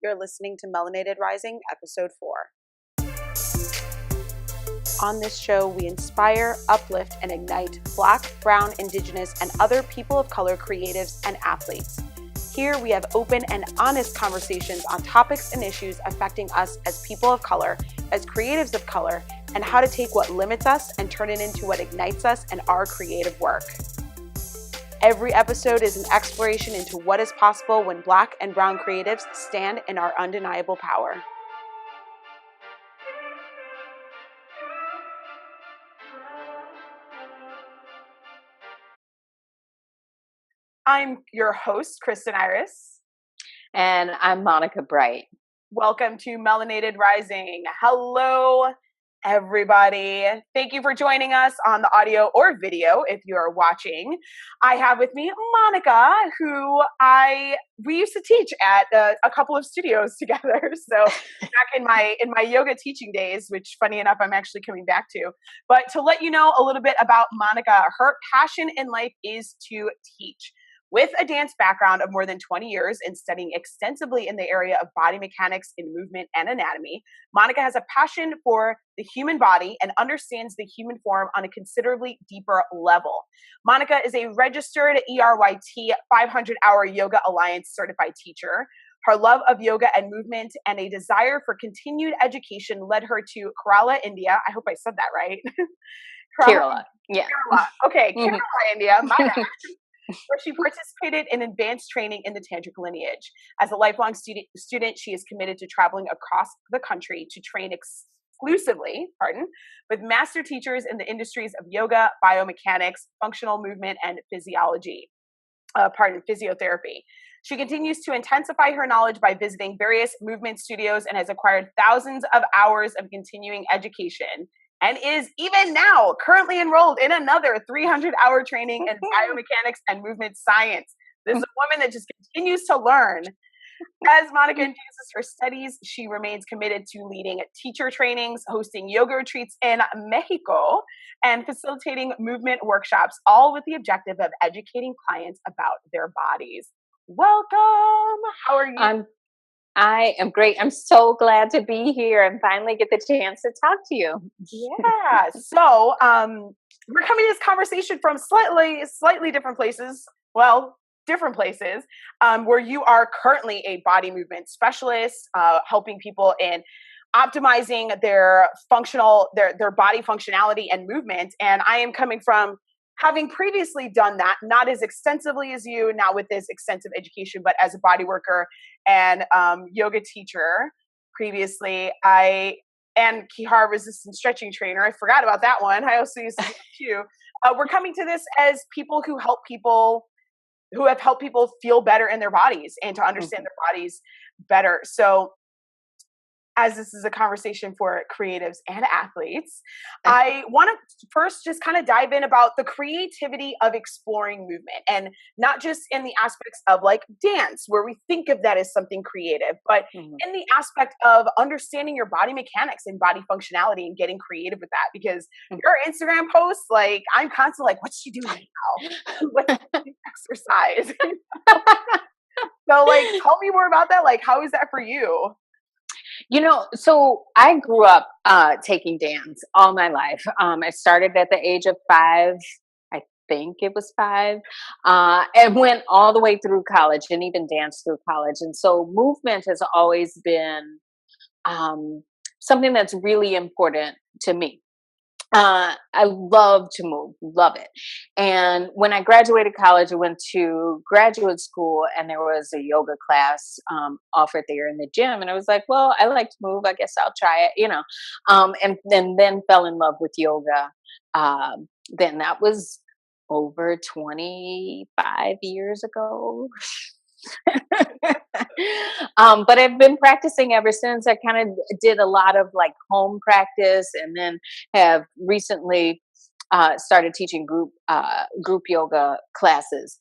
You're listening to Melanated Rising, Episode 4. On this show, we inspire, uplift, and ignite Black, Brown, Indigenous, and other people of color creatives and athletes. Here, we have open and honest conversations on topics and issues affecting us as people of color, as creatives of color, and how to take what limits us and turn it into what ignites us and our creative work. Every episode is an exploration into what is possible when Black and Brown creatives stand in our undeniable power. I'm your host, Kristen Iris. And I'm Monica Bright. Welcome to Melanated Rising. Hello, everybody. Thank you for joining us on the audio or video if you're watching. I have with me Monica, who we used to teach at a couple of studios together. So back in my yoga teaching days, which funny enough, I'm actually coming back to. But to let you know a little bit about Monica, her passion in life is to teach. With a dance background of more than 20 years and studying extensively in the area of body mechanics in movement and anatomy, Monica has a passion for the human body and understands the human form on a considerably deeper level. Monica is a registered E-RYT 500-hour Yoga Alliance certified teacher. Her love of yoga and movement and a desire for continued education led her to Kerala, India. I hope I said that right. Kerala. Yeah. Kerala. Okay, Kerala, India. My bad. Where she participated in advanced training in the Tantric lineage. As a lifelong student, she is committed to traveling across the country to train exclusively, with master teachers in the industries of yoga, biomechanics, functional movement, and physiotherapy. She continues to intensify her knowledge by visiting various movement studios and has acquired thousands of hours of continuing education, and is even now currently enrolled in another 300-hour training in biomechanics and movement science. This is a woman that just continues to learn. As Monica infuses her studies, she remains committed to leading teacher trainings, hosting yoga retreats in Mexico, and facilitating movement workshops, all with the objective of educating clients about their bodies. Welcome. How are you? I am great. I'm so glad to be here and finally get the chance to talk to you. Yeah. So we're coming to this conversation from slightly different places. Well, different places where you are currently a body movement specialist, helping people in optimizing their body functionality and movement. And I am coming from having previously done that, not as extensively as you, not with this extensive education, but as a body worker and yoga teacher previously. And Kihara resistant stretching trainer. I forgot about that one. I also used to do too. We're coming to this as people who have helped people feel better in their bodies and to understand their bodies better. So as this is a conversation for creatives and athletes, I want to first just kind of dive in about the creativity of exploring movement, and not just in the aspects of like dance, where we think of that as something creative, but in the aspect of understanding your body mechanics and body functionality and getting creative with that. Because your Instagram posts, like I'm constantly like, what's she doing now? What's the exercise? So like, tell me more about that. Like, how is that for you? You know, so I grew up taking dance all my life. I started at the age of 5, I think it was 5, and went all the way through college and even danced through college. And so movement has always been something that's really important to me. I love to move, love it. And when I graduated college, I went to graduate school and there was a yoga class offered there in the gym. And I was like, well, I like to move. I guess I'll try it, and then fell in love with yoga. Then that was over 25 years ago. But I've been practicing ever since. I kind of did a lot of like home practice, and then have recently started teaching group yoga classes.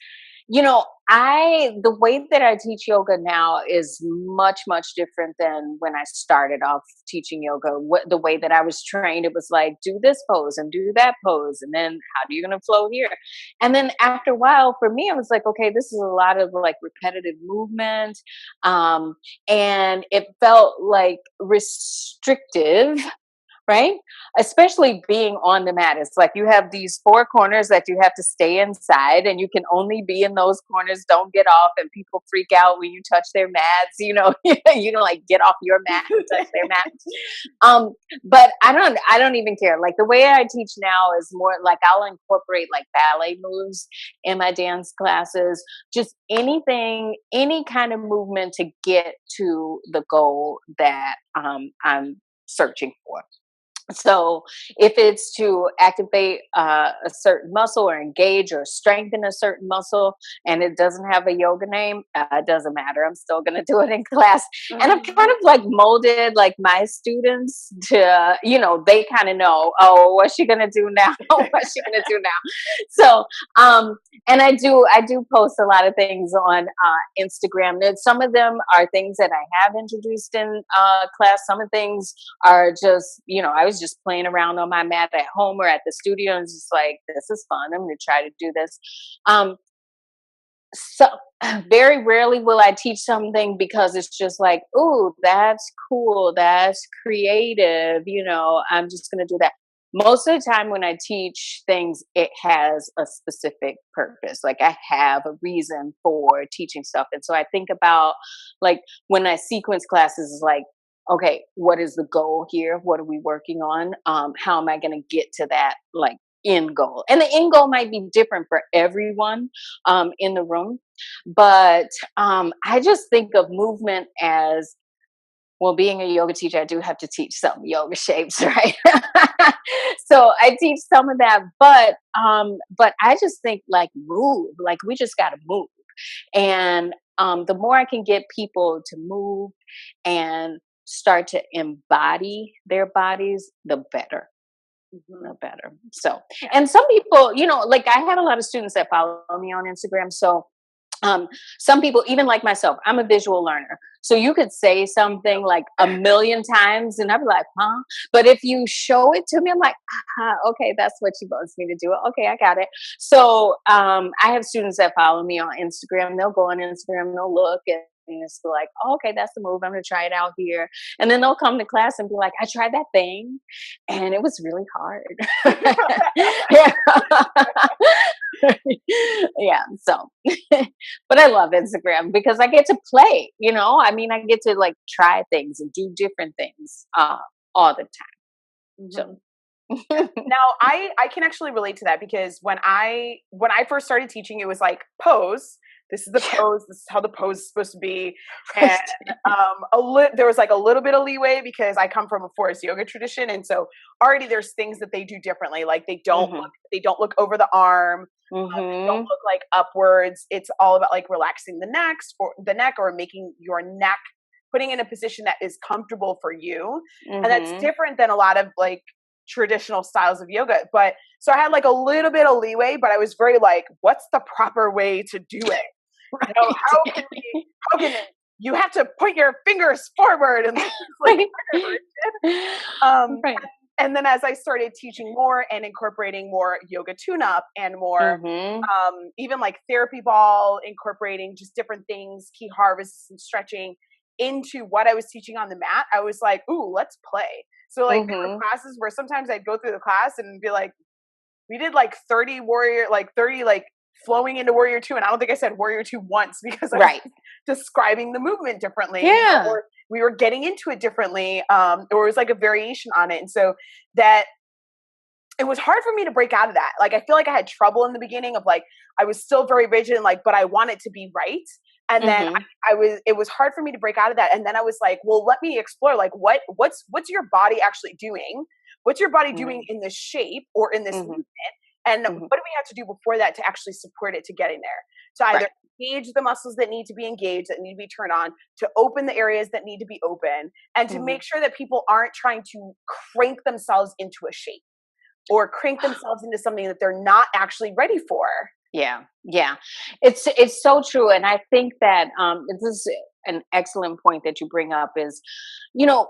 The way that I teach yoga now is much, much different than when I started off teaching yoga. The way that I was trained, it was like, do this pose and do that pose. And then how are you going to flow here? And then after a while, for me, I was like, okay, this is a lot of like repetitive movement. And it felt like restrictive, right? Especially being on the mat. It's like you have these four corners that you have to stay inside, and you can only be in those corners. Don't get off, and people freak out when you touch their mats. You can like get off your mat and touch their mat. But I don't even care. Like the way I teach now is more like I'll incorporate like ballet moves in my dance classes. Just anything, any kind of movement to get to the goal that I'm searching for. So if it's to activate a certain muscle or engage or strengthen a certain muscle and it doesn't have a yoga name, it doesn't matter. I'm still going to do it in class. Mm-hmm. And I've kind of like molded like my students to, they kind of know, oh, what's she going to do now? What's she going to do now? So, and I do post a lot of things on Instagram. Some of them are things that I have introduced in class. Some of the things are just, I was just playing around on my mat at home or at the studio and just like, this is fun. I'm going to try to do this. So very rarely will I teach something because it's just like, ooh, that's cool. That's creative. I'm just going to do that. Most of the time when I teach things, it has a specific purpose. Like I have a reason for teaching stuff. And so I think about like when I sequence classes is like, okay, what is the goal here? What are we working on? How am I going to get to that like end goal? And the end goal might be different for everyone in the room. But I just think of movement as, well, being a yoga teacher, I do have to teach some yoga shapes, right? So I teach some of that, but I just think like move, like we just got to move. And the more I can get people to move and start to embody their bodies, the better. The better. So, and some people, like I have a lot of students that follow me on Instagram. So some people, even like myself, I'm a visual learner. So you could say something like a million times and I'd be like, huh? But if you show it to me, I'm like, okay, that's what she wants me to do. Okay, I got it. So I have students that follow me on Instagram. They'll go on Instagram, they'll look and it's like, oh, okay, that's the move. I'm going to try it out here. And then they'll come to class and be like, I tried that thing and it was really hard. Yeah. So, but I love Instagram because I get to play, I mean, I get to like try things and do different things all the time. So. Now I can actually relate to that because when I first started teaching, it was like pose. This is the pose. This is how the pose is supposed to be. And there was like a little bit of leeway because I come from a forest yoga tradition, and so already there's things that they do differently. Like they don't look over the arm. They don't look like upwards. It's all about like relaxing the neck or making your neck, putting in a position that is comfortable for you, and that's different than a lot of like traditional styles of yoga. But so I had like a little bit of leeway, but I was very like, what's the proper way to do it? Right. How can you have to put your fingers forward and like right. And then as I started teaching more and incorporating more yoga tune-up and more even like therapy ball, incorporating just different things, key harvests and stretching into what I was teaching on the mat, I was like, ooh, let's play. So like there were classes where sometimes I'd go through the class and be like, we did like 30 flowing into warrior two. And I don't think I said warrior two once because I was describing the movement differently. Yeah. Or we were getting into it differently. Or it was like a variation on it. And so that it was hard for me to break out of that. Like, I feel like I had trouble in the beginning of like, I was still very rigid and like, but I want it to be right. And then it was hard for me to break out of that. And then I was like, well, let me explore, like, what's your body actually doing? What's your body doing in this shape or in this movement? And what do we have to do before that to actually support it to getting there? To either engage the muscles that need to be engaged, that need to be turned on, to open the areas that need to be open, and to make sure that people aren't trying to crank themselves into a shape or crank themselves into something that they're not actually ready for. Yeah, yeah, it's so true, and I think that this is an excellent point that you bring up. Is,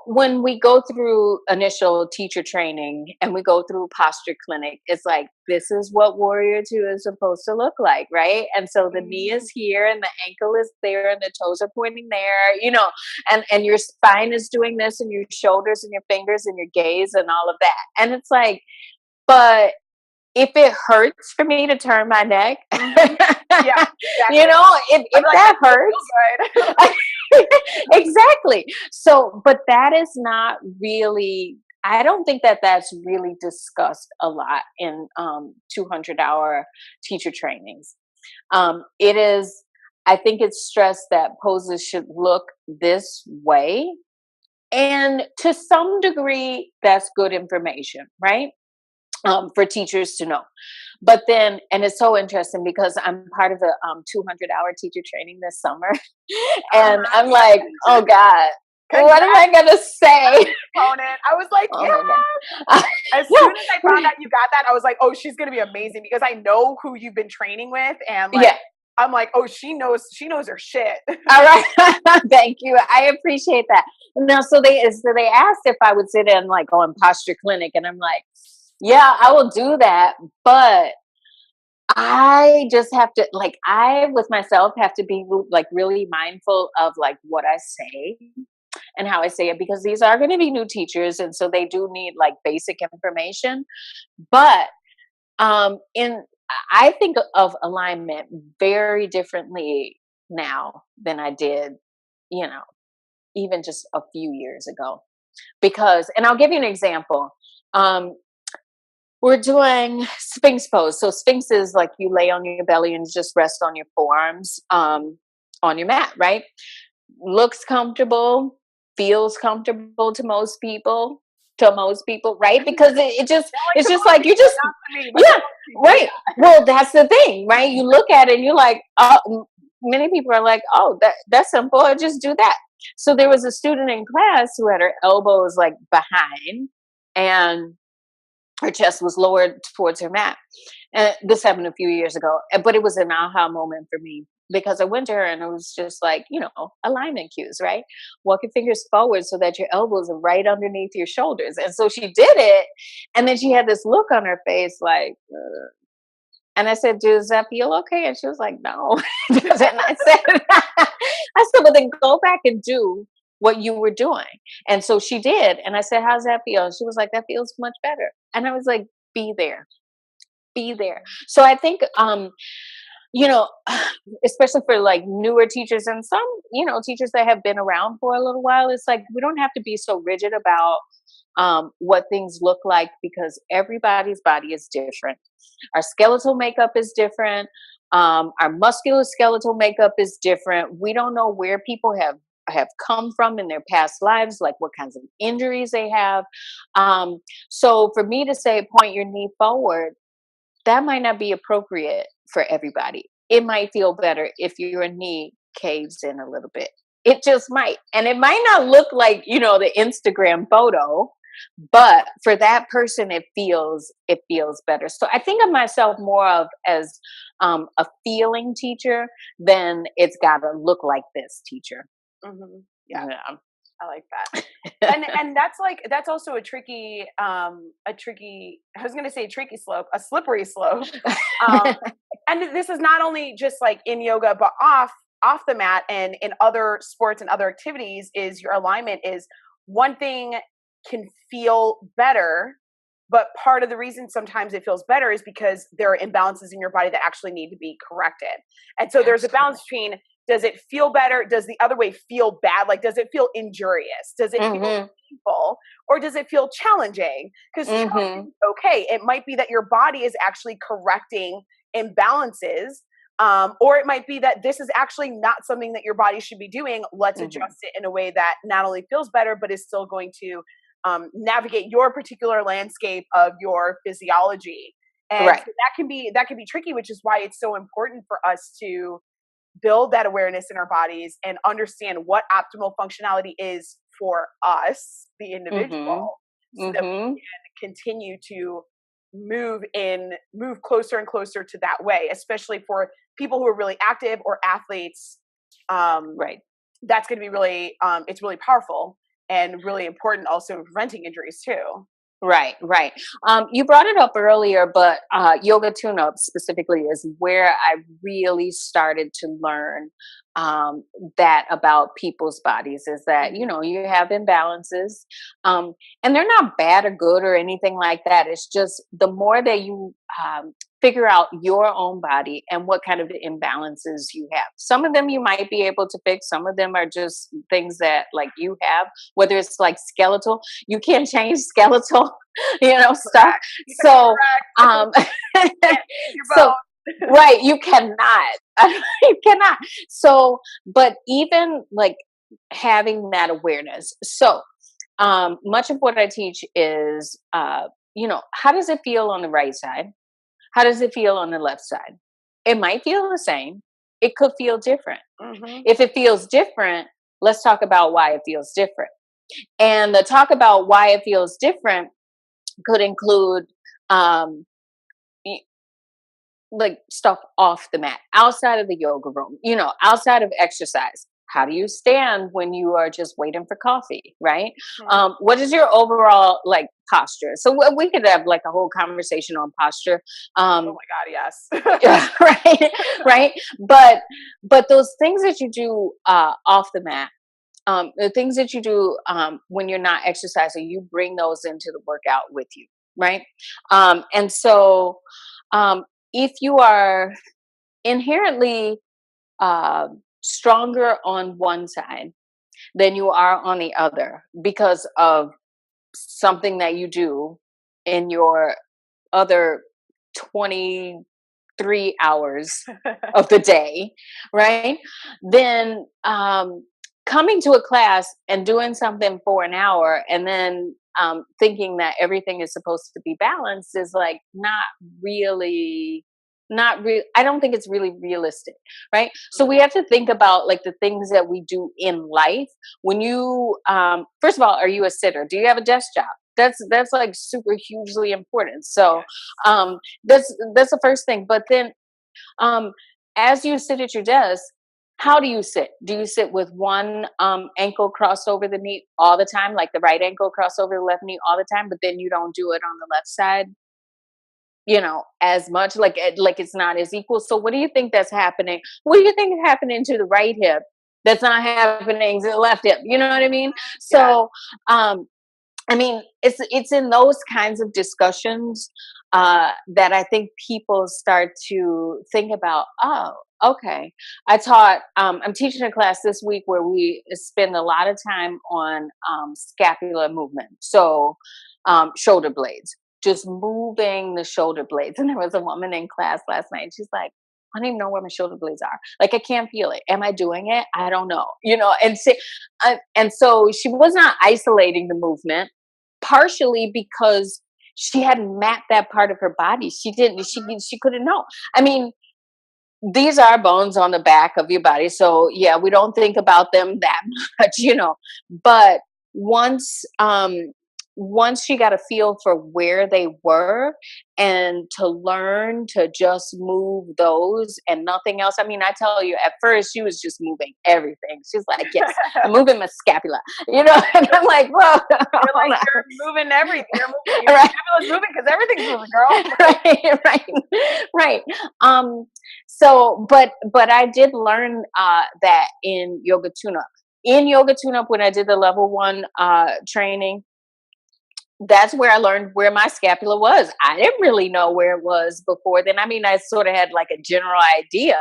when we go through initial teacher training and we go through posture clinic, it's like, this is what warrior two is supposed to look like, right? And so the knee is here, and the ankle is there, and the toes are pointing there, and your spine is doing this, and your shoulders and your fingers and your gaze and all of that, and it's like, but if it hurts for me to turn my neck, Yeah, exactly. If like, that hurts, exactly. So, but that is not really, I don't think that that's really discussed a lot in 200-hour teacher trainings. It is, I think it's stressed that poses should look this way. And to some degree, that's good information, right? For teachers to know. But then, and it's so interesting because I'm part of a 200-hour teacher training this summer. And I'm like, oh God, what am I going to say? I was like, yeah. As soon as I found out you got that, I was like, oh, she's going to be amazing, because I know who you've been training with. And like, I'm like, oh, she knows her shit. All right. Thank you. I appreciate that. Now, so they asked if I would sit in like on posture clinic, and I'm like, yeah, I will do that, but I just have to, like, I with myself have to be like really mindful of like what I say and how I say it, because these are going to be new teachers, and so they do need like basic information. But I think of alignment very differently now than I did, even just a few years ago. Because, and I'll give you an example. We're doing Sphinx pose. So Sphinx is like you lay on your belly and just rest on your forearms on your mat, right? Looks comfortable, feels comfortable to most people, right? Because it's just like you just, yeah, right. Well, that's the thing, right? You look at it and you're like, oh, many people are like, oh, that's simple. I just do that. So there was a student in class who had her elbows like behind, and her chest was lowered towards her mat. And this happened a few years ago, but it was an aha moment for me, because I went to her and it was just like, alignment cues, right? Walk your fingers forward so that your elbows are right underneath your shoulders. And so she did it. And then she had this look on her face like, and I said, does that feel okay? And she was like, no. And I said, well, then go back and do what you were doing. And so she did. And I said, how's that feel? And she was like, that feels much better. And I was like, be there. So I think, especially for like newer teachers and some, teachers that have been around for a little while, it's like, we don't have to be so rigid about what things look like, because everybody's body is different. Our skeletal makeup is different. Our musculoskeletal makeup is different. We don't know where people have come from in their past lives, like what kinds of injuries they have. So for me to say, point your knee forward, that might not be appropriate for everybody. It might feel better if your knee caves in a little bit. It just might. And it might not look like, the Instagram photo, but for that person, it feels better. So I think of myself more of as a feeling teacher than it's got to look like this teacher. Mm-hmm. Yeah. I like that. and that's also a tricky, I was going to say tricky slope, a slippery slope. And this is not only just like in yoga, but off the mat and in other sports and other activities, is your alignment is one thing can feel better, but part of the reason sometimes it feels better is because there are imbalances in your body that actually need to be corrected. And so there's a balance between, does it feel better? Does the other way feel bad? Like, does it feel injurious? Does it feel painful? Or does it feel challenging? Because okay, it might be that your body is actually correcting imbalances. Or it might be that this is actually not something that your body should be doing. Let's adjust it in a way that not only feels better, but is still going to navigate your particular landscape of your physiology. And so that can be tricky, which is why it's so important for us to build that awareness in our bodies and understand what optimal functionality is for us, the individual, so that we can continue to move closer and closer to that way, especially for people who are really active or athletes. Right. That's going to be really, it's really powerful and really important also in preventing injuries too. Right, right. You brought it up earlier, but yoga tune-up specifically is where I really started to learn that about people's bodies, is that, you know, you have imbalances, and they're not bad or good or anything like that. It's just the more that you figure out your own body and what kind of imbalances you have. Some of them you might be able to fix. Some of them are just things that like you have, whether it's like skeletal, you can't change skeletal, you know, stuff. So, so, right, you cannot, you cannot. So, but even like having that awareness. So, much of what I teach is, you know, how does it feel on the right side? How does it feel on the left side? It might feel the same. It could feel different. If it feels different, let's talk about why it feels different. And the talk about why it feels different could include like stuff off the mat, outside of the yoga room, you know, outside of exercise. How do you stand when you are just waiting for coffee, right? What is your overall like posture? So we could have like a whole conversation on posture. Oh my God, yes. Right, right. But those things that you do off the mat, the things that you do when you're not exercising, you bring those into the workout with you, right? And so if you are inherently stronger on one side than you are on the other because of something that you do in your other 23 hours of the day, right? Then coming to a class and doing something for an hour and then thinking that everything is supposed to be balanced is like I don't think it's really realistic, right? So we have to think about like the things that we do in life. When you first of all, are you a sitter? Do you have a desk job? That's like super hugely important. So that's the first thing. But then as you sit at your desk, how do you sit? Do you sit with one ankle crossed over the knee all the time, like the right ankle crossed over the left knee all the time, but then you don't do it on the left side, you know, as much, like it's not as equal? So what do you think that's happening? What do you think is happening to the right hip that's not happening to the left hip? You know what I mean? So I mean, it's in those kinds of discussions that I think people start to think about, oh, okay. I'm teaching a class this week where we spend a lot of time on scapular movement. So shoulder blades, just moving the shoulder blades. And there was a woman in class last night. She's like, I don't even know where my shoulder blades are. Like, I can't feel it. Am I doing it? I don't know. You know, and so she was not isolating the movement, partially because she hadn't mapped that part of her body. She couldn't know. I mean, these are bones on the back of your body. So yeah, we don't think about them that much, you know, but once she got a feel for where they were and to learn to just move those and nothing else. I mean, I tell you, at first she was just moving everything. She's like, yes, I'm moving my scapula, you know, and I'm like, whoa. You're moving everything. Your scapula's moving because everything's moving, girl. Right. So, but I did learn that in yoga tune-up. In yoga tune-up, when I did the level 1 training, that's where I learned where my scapula was. I didn't really know where it was before then. I mean, I sort of had like a general idea,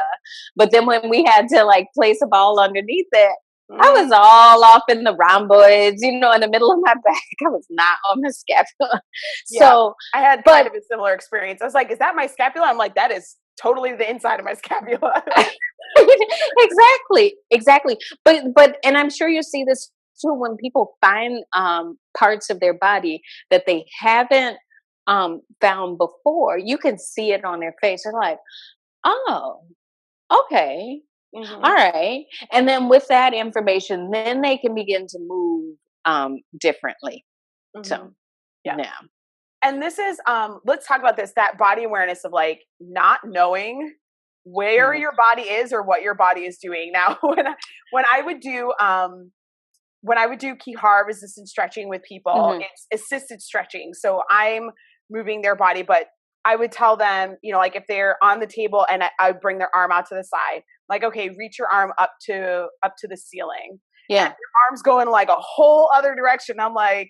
but then when we had to like place a ball underneath it, I was all off in the rhomboids, you know, in the middle of my back. I was not on my scapula. Yeah, so I had kind of a similar experience. I was like, is that my scapula? I'm like, that is totally the inside of my scapula. Exactly. But, and I'm sure you see this too when people find parts of their body that they haven't found before. You can see it on their face. They're like, oh, okay. All right. And then with that information, then they can begin to move differently. So, yeah. And this is, let's talk about this, that body awareness of like not knowing where your body is or what your body is doing. Now, when I would do, Kihara resistant stretching with people, it's assisted stretching. So I'm moving their body, but I would tell them, you know, like if they're on the table and I would bring their arm out to the side, like, okay, reach your arm up to the ceiling. Yeah. And your arm's going like a whole other direction. I'm like,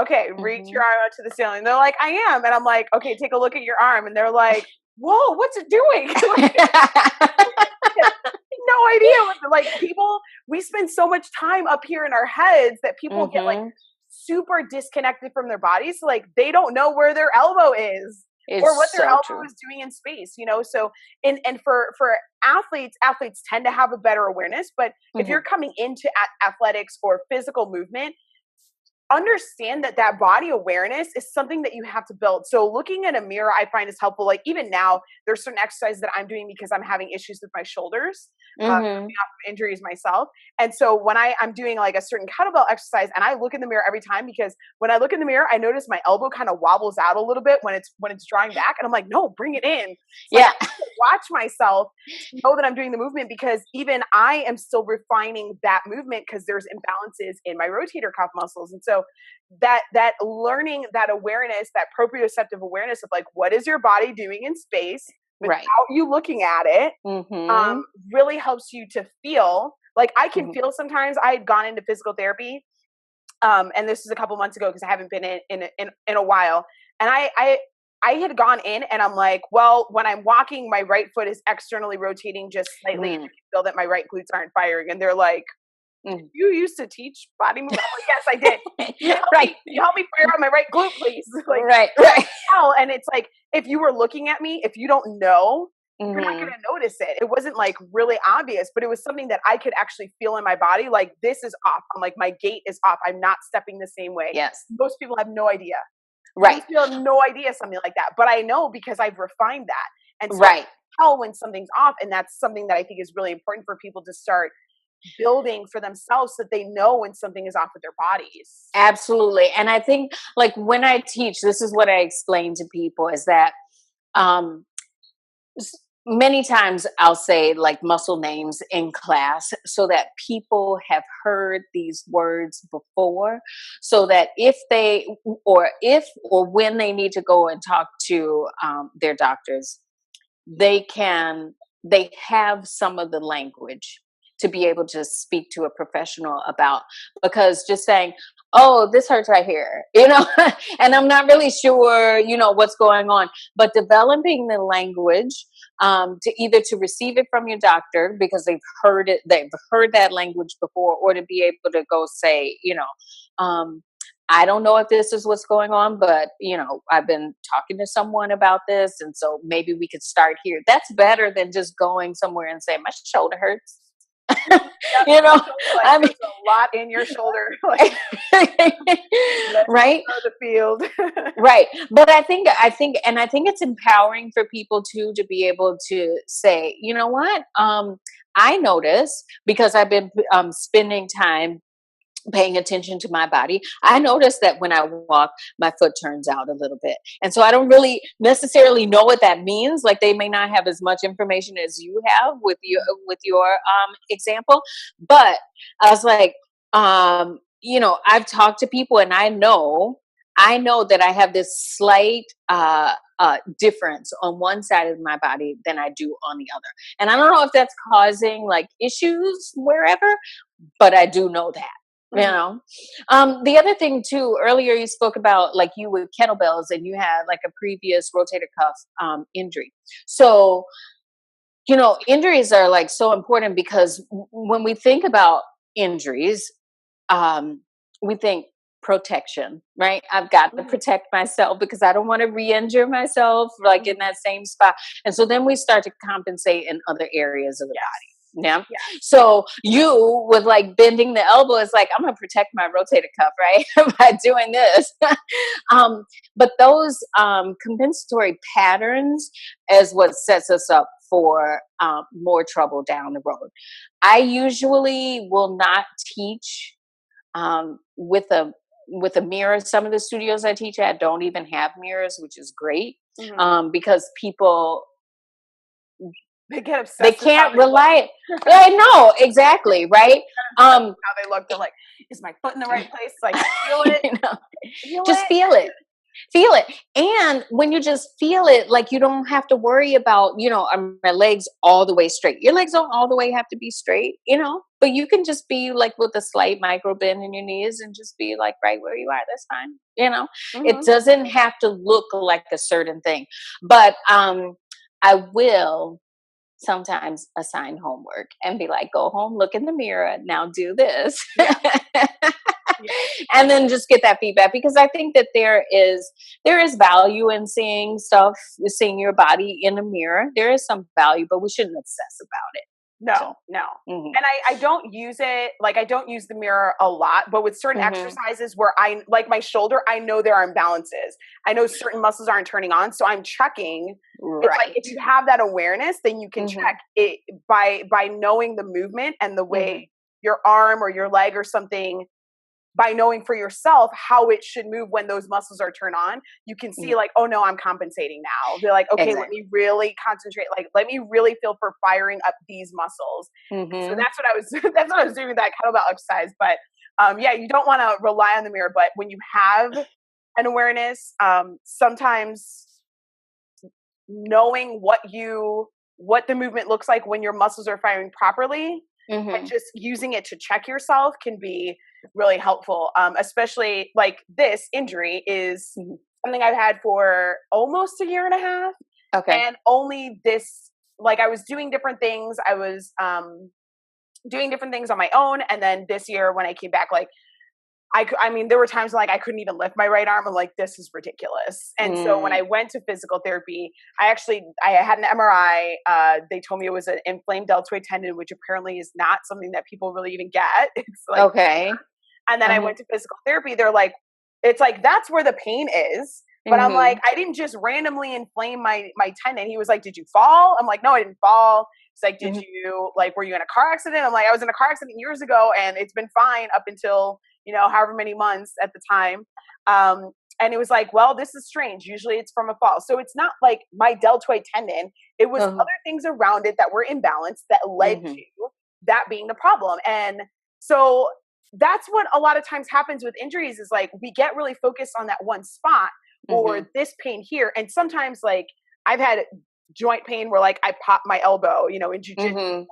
okay, reach your arm out to the ceiling. They're like, I am. And I'm like, okay, take a look at your arm. And they're like, whoa, what's it doing? No idea. Like people, we spend so much time up here in our heads that people get like super disconnected from their bodies. So like they don't know where their elbow is or what their elbow is doing in space, you know? So, and for athletes tend to have a better awareness, but if you're coming into athletics or physical movement, understand that body awareness is something that you have to build. So looking in a mirror, I find is helpful. Like even now, there's certain exercises that I'm doing because I'm having issues with my shoulders, coming off of injuries myself. And so when I'm doing like a certain kettlebell exercise, and I look in the mirror every time, because when I look in the mirror, I notice my elbow kind of wobbles out a little bit when it's drawing back, and I'm like, no, bring it in. So I have to watch myself to know that I'm doing the movement, because even I am still refining that movement because there's imbalances in my rotator cuff muscles. And so that learning, that awareness, that proprioceptive awareness of like, what is your body doing in space without you looking at it, really helps you to feel. Like I can feel sometimes. I had gone into physical therapy, and this was a couple months ago because I haven't been in a while. And I had gone in and I'm like, well, when I'm walking, my right foot is externally rotating just slightly, and I can feel that my right glutes aren't firing. And they're like, you used to teach body movement? I'm like, yes, I did. You help me fire on my right glute, please. Like, right. And it's like, if you were looking at me, if you don't know, you're not going to notice it. It wasn't like really obvious, but it was something that I could actually feel in my body. Like, this is off. I'm like, my gait is off. I'm not stepping the same way. Yes. Most people have no idea. Right. Most people have no idea something like that. But I know because I've refined that. And so I tell when something's off. And that's something that I think is really important for people to start building for themselves, so that they know when something is off with their bodies. Absolutely. And I think like when I teach, this is what I explain to people is that many times I'll say like muscle names in class so that people have heard these words before, so that if when they need to go and talk to their doctors, they have some of the language to be able to speak to a professional about, because just saying, oh, this hurts right here, you know, and I'm not really sure, you know, what's going on, but developing the language to either to receive it from your doctor because they've heard that language before, or to be able to go say, you know, I don't know if this is what's going on, but, you know, I've been talking to someone about this, and so maybe we could start here. That's better than just going somewhere and saying, my shoulder hurts. You know, like, I mean, there's a lot in your shoulder, like, right? The field, right? But I think it's empowering for people too to be able to say, you know what? I notice, because I've been spending time paying attention to my body. I notice that when I walk, my foot turns out a little bit. And so I don't really necessarily know what that means. Like they may not have as much information as you have with your example. But I was like, you know, I've talked to people and I know that I have this slight difference on one side of my body than I do on the other. And I don't know if that's causing like issues wherever, but I do know that. You know, the other thing too, earlier you spoke about like you with kettlebells and you had like a previous rotator cuff injury. So, you know, injuries are like so important because when we think about injuries, we think protection, right? I've got to protect myself because I don't want to re-injure myself like in that same spot. And so then we start to compensate in other areas of the body. Yeah. So you with like bending the elbow is like, I'm going to protect my rotator cuff, right? By doing this. But those compensatory patterns is what sets us up for more trouble down the road. I usually will not teach with a with a mirror. Some of the studios I teach at don't even have mirrors, which is great. Because people, they get obsessed. They can't rely. I know, exactly, right? How they look. They're like, is my foot in the right place? Like, feel it. Just feel it. Feel it. And when you just feel it, like, you don't have to worry about, are my legs all the way straight? Your legs don't all the way have to be straight, but you can just be like with a slight micro bend in your knees and just be like right where you are. That's fine. It doesn't have to look like a certain thing. But I will sometimes assign homework and be like, go home, look in the mirror, now do this. Yeah. And then just get that feedback, because I think that there is value in seeing your body in a mirror. There is some value, but we shouldn't obsess about it. No. And I don't use it, like, I don't use the mirror a lot, but with certain exercises where like my shoulder, I know there are imbalances. I know certain muscles aren't turning on. So I'm checking. Right. It's like, if you have that awareness, then you can check it by knowing the movement and the way your arm or your leg or something, by knowing for yourself how it should move when those muscles are turned on, you can see like, oh no, I'm compensating now. They're like, okay, let me really concentrate. Like, let me really feel for firing up these muscles. So that's what I was doing with that kettlebell exercise. But you don't want to rely on the mirror, but when you have an awareness, sometimes knowing what the movement looks like when your muscles are firing properly, and just using it to check yourself can be really helpful. Especially like this injury is something I've had for almost a year and a half. Okay. And only this, like, I was doing different things. I was doing different things on my own. And then this year when I came back, like, I mean, there were times like I couldn't even lift my right arm. I'm like, this is ridiculous. And so when I went to physical therapy, I had an MRI. They told me it was an inflamed deltoid tendon, which apparently is not something that people really even get. It's like, okay. And then I went to physical therapy. They're like, it's like, that's where the pain is. But I'm like, I didn't just randomly inflame my tendon. He was like, did you fall? I'm like, no, I didn't fall. He's like, were you in a car accident? I'm like, I was in a car accident years ago and it's been fine up until, however many months at the time. And it was like, well, this is strange. Usually it's from a fall. So it's not like my deltoid tendon. It was other things around it that were imbalanced that led to that being the problem. And so that's what a lot of times happens with injuries is like, we get really focused on that one spot or this pain here. And sometimes like I've had joint pain where like I popped my elbow, in jiu-jitsu, like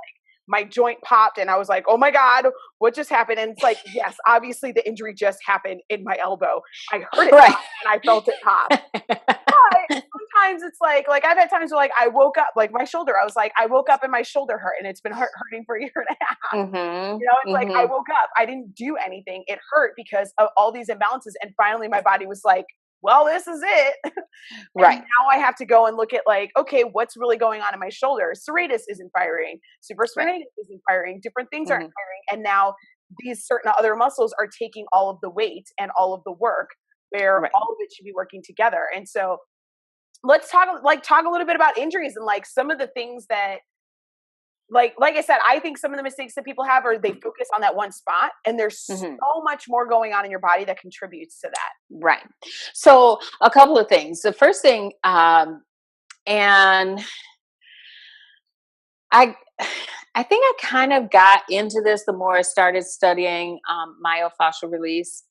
my joint popped and I was like, oh my God, what just happened? And it's like, yes, obviously the injury just happened in my elbow. I heard it pop and I felt it pop. But sometimes it's like I've had times where like I woke up, like my shoulder, I was like, I woke up and my shoulder hurt and it's been hurting for a year and a half. It's like I woke up, I didn't do anything. It hurt because of all these imbalances. And finally my body was like, well, this is it. Right. Now I have to go and look at like, okay, what's really going on in my shoulder? Serratus isn't firing. Supraspinatus isn't firing. Different things aren't firing. And now these certain other muscles are taking all of the weight and all of the work where all of it should be working together. And so let's talk a little bit about injuries and like some of the things that, like I said, I think some of the mistakes that people have are they focus on that one spot and there's so much more going on in your body that contributes to that. Right. So a couple of things. The first thing, and I think I kind of got into this the more I started studying myofascial release.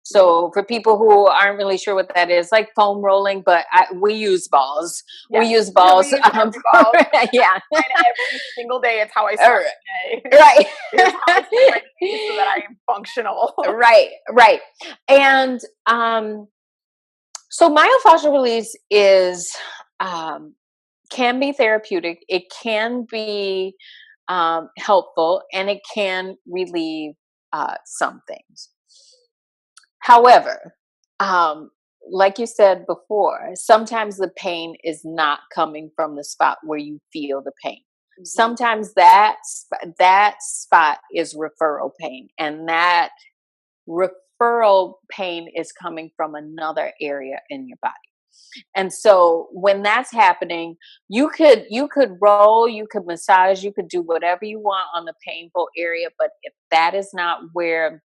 So for people who aren't really sure what that is, like foam rolling, but we use balls. Yes. We use balls. Balls. Yeah. And every single day, it's how I start the day. Right. It's how I start my day so that I am functional. Right. And so myofascial release is can be therapeutic. It can be helpful, and it can relieve some things. However, like you said before, sometimes the pain is not coming from the spot where you feel the pain. Sometimes that spot is referral pain, and that referral pain is coming from another area in your body. And so when that's happening, you could roll, you could massage, you could do whatever you want on the painful area, but if that is not where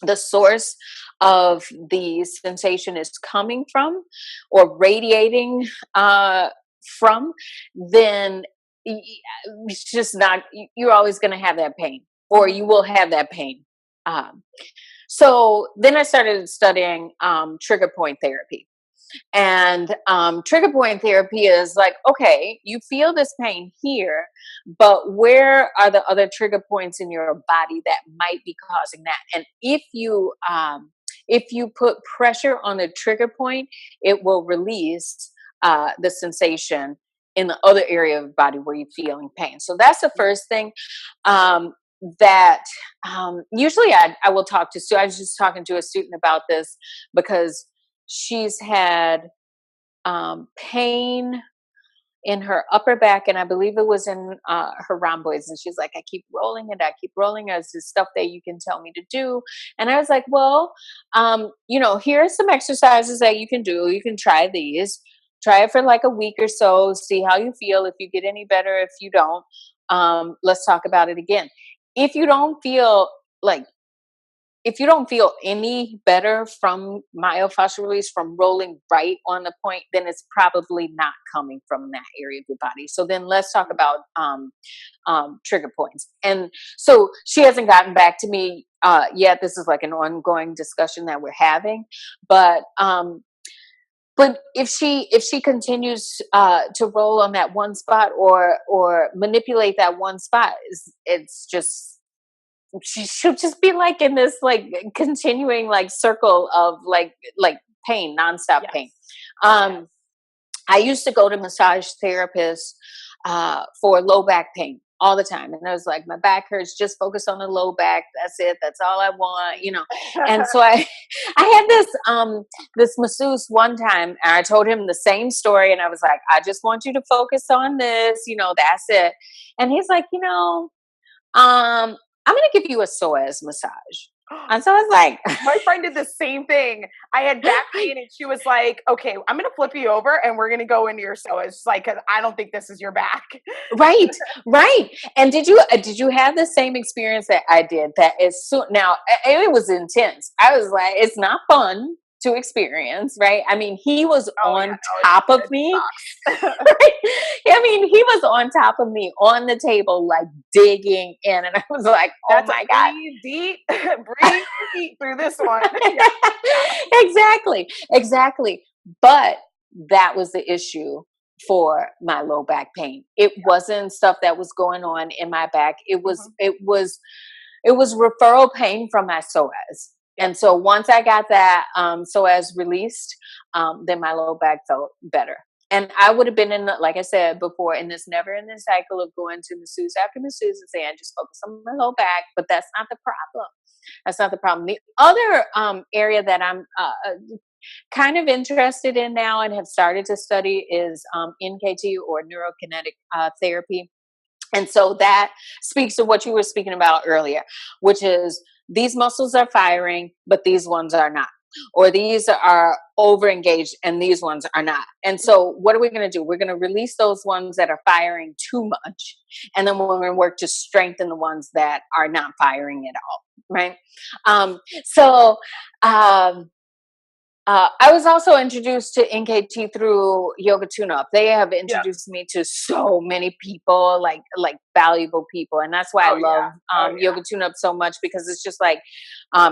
the source of the sensation is coming from or radiating from, then it's just not, you're always going to have that pain, or you will have that pain. Um, so then I started studying trigger point therapy. And trigger point therapy is like, okay, you feel this pain here, but where are the other trigger points in your body that might be causing that? And if you put pressure on the trigger point, it will release the sensation in the other area of the body where you're feeling pain. So that's the first thing. That usually I will talk to. So I was just talking to a student about this because she's had pain in her upper back, and I believe it was in her rhomboids. And she's like, I keep rolling it. I keep rolling it. It's stuff that you can tell me to do. And I was like, well, here are some exercises that you can do. You can try these. Try it for like a week or so. See how you feel. If you get any better, if you don't, let's talk about it again. If you don't feel any better from myofascial release, from rolling right on the point, then it's probably not coming from that area of your body. So then let's talk about trigger points. And so she hasn't gotten back to me yet. This is like an ongoing discussion that we're having. But if she continues to roll on that one spot or manipulate that one spot, it's just, she'll just be like in this like continuing like circle of like pain, nonstop pain. I used to go to massage therapists for low back pain all the time, and I was like, my back hurts, just focus on the low back, that's it, that's all I want, And so I had this masseuse one time, and I told him the same story, and I was like, I just want you to focus on this, that's it. And he's like, I'm going to give you a psoas massage. And so I was like, my friend did the same thing. I had back pain, and she was like, okay, I'm going to flip you over and we're going to go into your psoas. Like, cause I don't think this is your back. Right. And did you have the same experience that I did? That is now it was intense. I was like, it's not fun to experience, right? I mean, he was on top of me. Right? I mean, he was on top of me on the table, like digging in, and I was like, "Oh my God!" Breathe deep through this one. Exactly. But that was the issue for my low back pain. It wasn't stuff that was going on in my back. It was referral pain from my psoas. And so once I got that psoas released, then my low back felt better. And I would have been like I said before, in this never-ending cycle of going to masseuse after masseuse and saying, just focus on my low back. But that's not the problem. That's not the problem. The other area that I'm kind of interested in now and have started to study is NKT, or neurokinetic therapy. And so that speaks to what you were speaking about earlier, which is these muscles are firing, but these ones are not. Or these are over engaged and these ones are not. And so what are we going to do? We're going to release those ones that are firing too much. And then we're going to work to strengthen the ones that are not firing at all. Right. I was also introduced to NKT through Yoga Tune-Up. They have introduced me to so many people, like valuable people, and that's why I love Yoga Tune-Up so much, because it's just like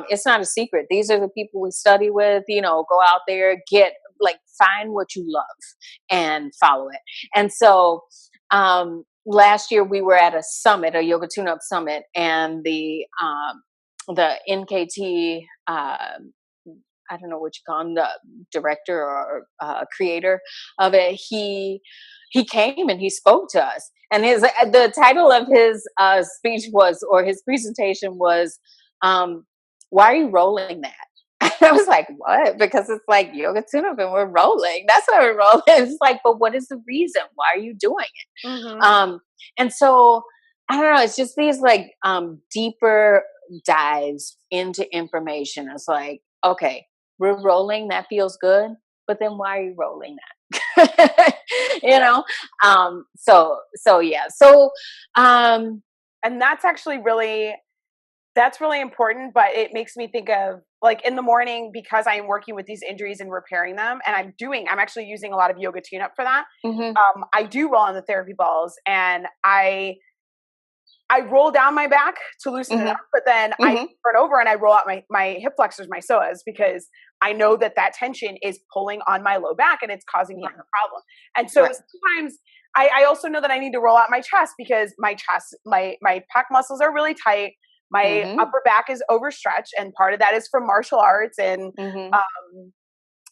it's not a secret. These are the people we study with. Go out there, find what you love and follow it. And so last year we were at a summit, a Yoga Tune-Up summit, and the NKT. I don't know what you call him, the director or creator of it. He came and he spoke to us, and the title of his speech was, or his presentation was, "Why are you rolling that?" I was like, "What?" Because it's like Yoga Tune-Up and we're rolling. That's why we're rolling. It's like, but what is the reason? Why are you doing it? Mm-hmm. And so I don't know. It's just these deeper dives into information. It's like, okay, we're rolling, that feels good, but then why are you rolling that? So yeah. So and that's actually really That's really important, but it makes me think of like in the morning, because I am working with these injuries and repairing them, and I'm actually using a lot of yoga tune-up for that. I do roll on the therapy balls, and I roll down my back to loosen it up, but then I turn over and I roll out my hip flexors, my psoas, because I know that tension is pulling on my low back and it's causing me a problem. And so sometimes I also know that I need to roll out my chest, because my chest, my pec muscles are really tight. My upper back is overstretched, and part of that is from martial arts and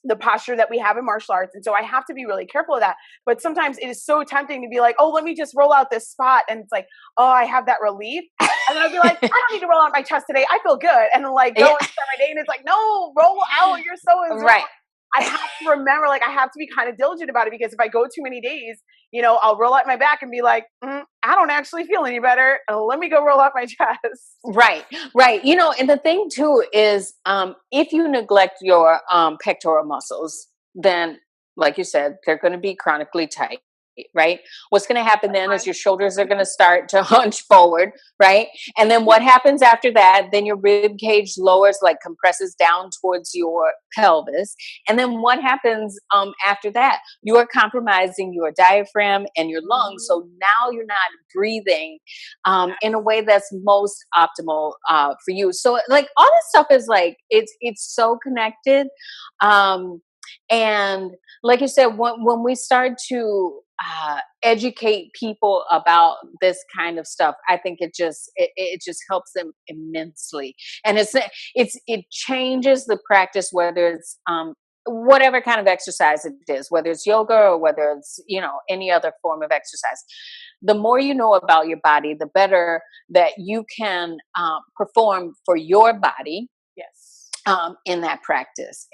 the posture that we have in martial arts. And so I have to be really careful of that. But sometimes it is so tempting to be like, oh, let me just roll out this spot. And it's like, oh, I have that relief. And then I'll be like, I don't need to roll out my chest today. I feel good. And then like go and start my day, and it's like, no, roll out your psoas. Right. I have to remember, like, I have to be kind of diligent about it, because if I go too many days, you know, I'll roll out my back and be like, I don't actually feel any better. Let me go roll out my chest. Right. You know, and the thing too is, if you neglect your pectoral muscles, then, like you said, they're going to be chronically tight. Right. What's going to happen then is your shoulders are going to start to hunch forward. Right. And then what happens after that? Then your rib cage lowers, like compresses down towards your pelvis. And then what happens after that? You are compromising your diaphragm and your lungs. So now you're not breathing in a way that's most optimal for you. So like all this stuff is like, it's so connected. And like you said, when we start to educate people about this kind of stuff, I think it just helps them immensely. And it changes the practice, whether it's whatever kind of exercise it is, whether it's yoga or whether it's, you know, any other form of exercise. The more you know about your body, the better that you can perform for your body. Yes. In that practice.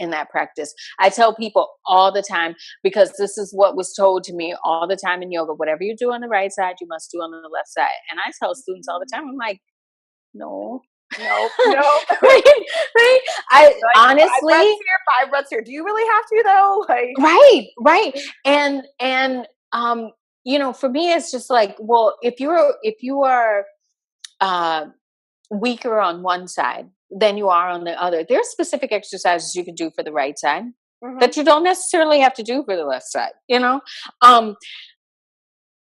I tell people all the time, because this is what was told to me all the time in yoga: whatever you do on the right side, you must do on the left side. And I tell students all the time, I'm like, no. right? I like, honestly, 5 breaths here. Do you really have to though? Like, right. And you know, for me, it's just like, well, if you are weaker on one side than you are on the other, there's specific exercises you can do for the right side that you don't necessarily have to do for the left side. You know,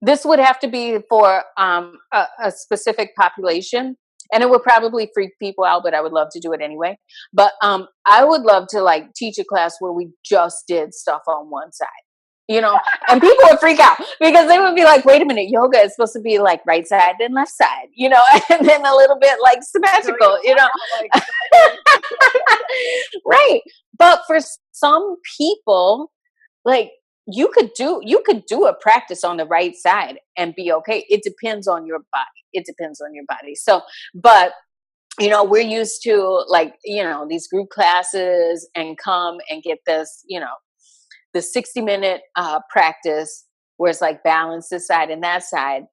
this would have to be for a specific population, and it would probably freak people out, but I would love to do it anyway. But I would love to like teach a class where we just did stuff on one side. You know, and people would freak out, because they would be like, wait a minute, yoga is supposed to be like right side and left side, you know, and then a little bit like symmetrical, you know. Right. But for some people, like you could do a practice on the right side and be okay. It depends on your body. So, but you know, we're used to like, you know, these group classes and come and get this, you know, the 60-minute practice where it's like balance this side and that side.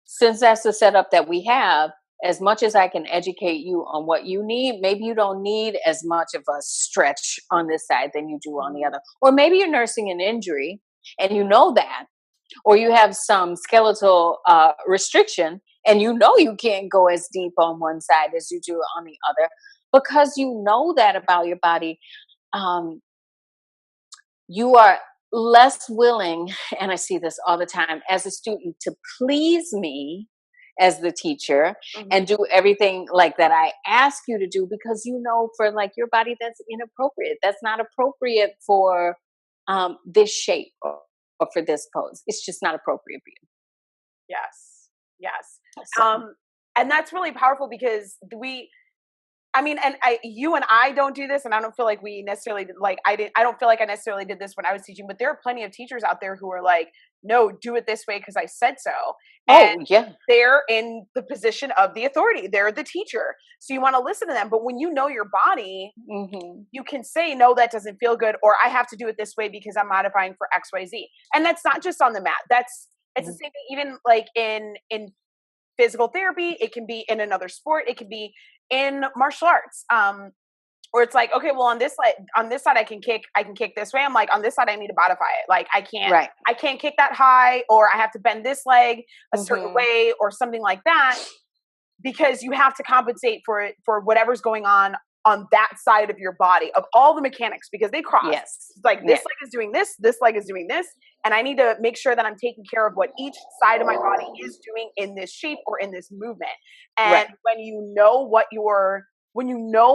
Since that's the setup that we have, as much as I can educate you on what you need, maybe you don't need as much of a stretch on this side than you do on the other. Or maybe you're nursing an injury and you know that, or you have some skeletal restriction and you know you can't go as deep on one side as you do on the other. Because you know that about your body, you are less willing, and I see this all the time, as a student, to please me as the teacher and do everything like that I ask you to do, because you know for like your body that's inappropriate. That's not appropriate for this shape or for this pose. It's just not appropriate for you. Yes. And that's really powerful, because you and I don't do this, and I don't feel like we necessarily I don't feel like I necessarily did this when I was teaching, but there are plenty of teachers out there who are like, no, do it this way because I said so. And they're in the position of the authority. They're the teacher. So you want to listen to them. But when you know your body, you can say, no, that doesn't feel good, or I have to do it this way because I'm modifying for X, Y, Z. And that's not just on the mat. It's the same thing, even like in physical therapy. It can be in another sport. It can be in martial arts. Or it's like, okay, well, on this side I can kick this way. I'm like, on this side I need to modify it. Like I can't kick that high, or I have to bend this leg a certain way or something like that. because you have to compensate for whatever's going on that side of your body, of all the mechanics, because they cross. Yes. It's like this leg is doing this leg is doing this, and I need to make sure that I'm taking care of what each side of my body is doing in this shape or in this movement. And when you know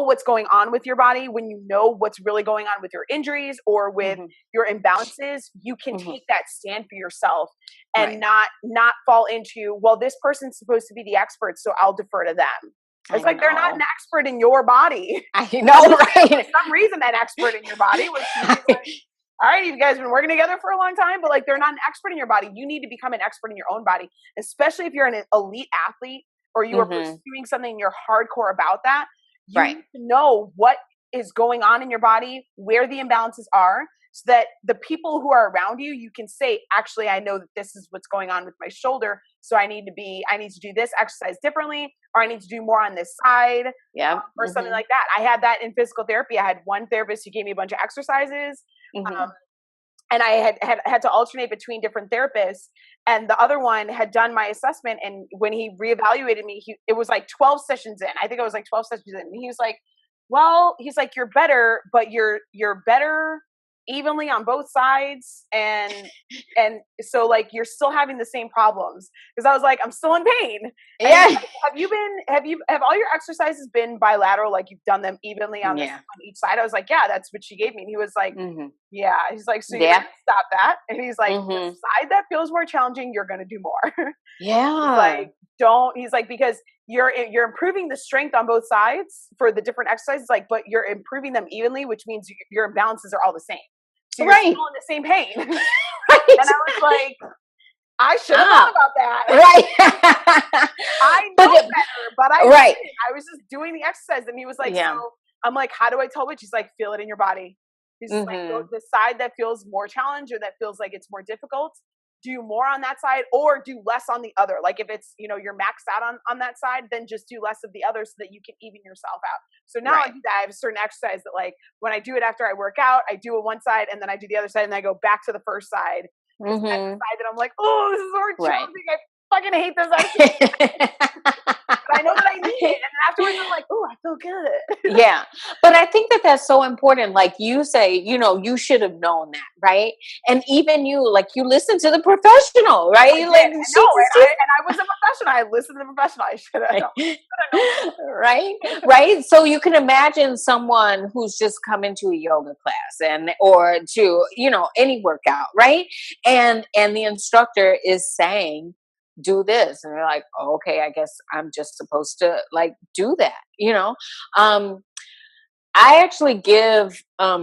what's going on with your body, when you know what's really going on with your injuries or with your imbalances, you can take that stand for yourself and not fall into, well, this person's supposed to be the expert, so I'll defer to them. It's like they're not an expert in your body. I know, right? For some reason, that expert in your body was like, all right, you guys have been working together for a long time, but like they're not an expert in your body. You need to become an expert in your own body, especially if you're an elite athlete or you are pursuing something and you're hardcore about that. You need to know what is going on in your body, where the imbalances are, so that the people who are around you, you can say, actually, I know that this is what's going on with my shoulder. So I need to do this exercise differently, or I need to do more on this side, or something like that. I had that in physical therapy. I had one therapist who gave me a bunch of exercises, and I had to alternate between different therapists. And the other one had done my assessment, and when he reevaluated me, it was like 12 sessions in. I think it was like 12 sessions in. And he was like, well, you're better, but you're better evenly on both sides, and so like you're still having the same problems. Because I was like, I'm still in pain. And have all your exercises been bilateral, like you've done them evenly on each side? I was like, yeah, that's what she gave me. And he was like, yeah. He's like, so you're gonna stop that? And he's like, the side that feels more challenging, you're gonna do more. He's like, because you're improving the strength on both sides for the different exercises, like, but you're improving them evenly, which means your imbalances are all the same. So you're still in the same pain. And I was like, I should have thought about that. I know better, but I didn't. I was just doing the exercise. And he was like, so I'm like, how do I tell which? He's like, feel it in your body. He's like, the side that feels more challenge or that feels like it's more difficult, do more on that side or do less on the other. Like if it's, you're maxed out on that side, then just do less of the other so that you can even yourself out. So now I do that. I have a certain exercise that like when I do it after I work out, I do it one side and then I do the other side and I go back to the first side. That's the side that I'm like, oh, this is more challenging. I fucking hate this exercise. But I know that I need it. And then afterwards I'm like, oh, I feel good. But I think that that's so important. Like you say, you should have known that, right? And even you listen to the professional, right? I did. And I was a professional. I listened to the professional. I should have known. Right. So you can imagine someone who's just come into a yoga class or to, any workout, right? And the instructor is saying, do this, and they're like, oh, okay, I guess I'm just supposed to like do that. I actually give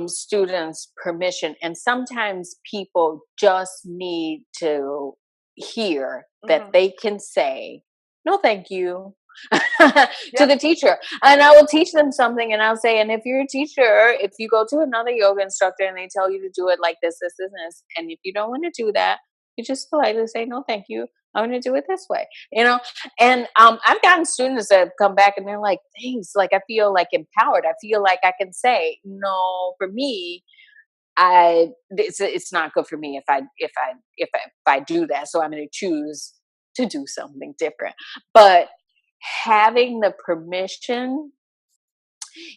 students permission, and sometimes people just need to hear that they can say no thank you to the teacher. And I will teach them something, and I'll say, and if you're a teacher, if you go to another yoga instructor and they tell you to do it like this, and if you don't want to do that, you just politely say no thank you, I'm going to do it this way, and I've gotten students that have come back and they're like, thanks, like I feel like empowered. I feel like I can say, no, for me, it's not good for me if I do that. So I'm going to choose to do something different. But having the permission,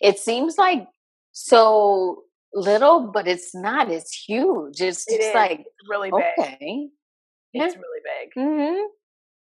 it seems like so little, but it's not. It's huge. It's like really big. Okay. It's really big.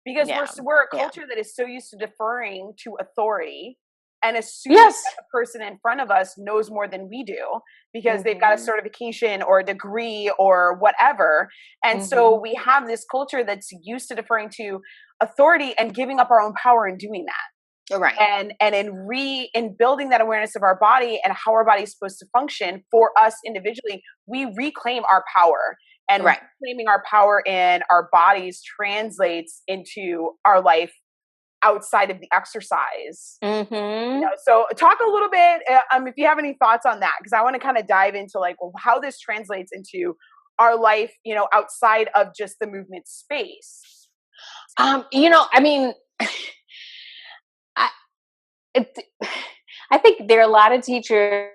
Because we're a culture that is so used to deferring to authority and assuming that the person in front of us knows more than we do because they've got a certification or a degree or whatever. And so we have this culture that's used to deferring to authority and giving up our own power in doing that. Right. And in building that awareness of our body and how our body is supposed to function for us individually, we reclaim our power. And reclaiming our power in our bodies translates into our life outside of the exercise. So talk a little bit, if you have any thoughts on that, because I want to kind of dive into like how this translates into our life, outside of just the movement space. I mean, I think there are a lot of teachers,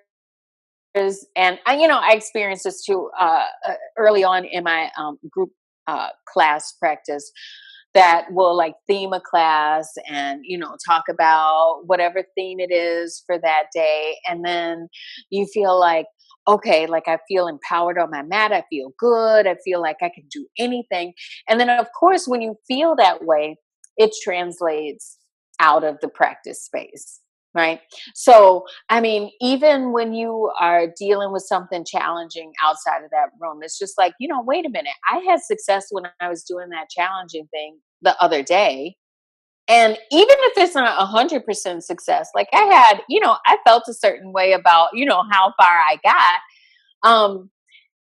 and I experienced this too early on in my group class practice, that will like theme a class and, talk about whatever theme it is for that day. And then you feel like, okay, like I feel empowered on my mat. I feel good. I feel like I can do anything. And then, of course, when you feel that way, it translates out of the practice space. Right. So, I mean, even when you are dealing with something challenging outside of that room, it's just like, wait a minute. I had success when I was doing that challenging thing the other day. And even if it's not 100% success, like I had, I felt a certain way about, how far I got.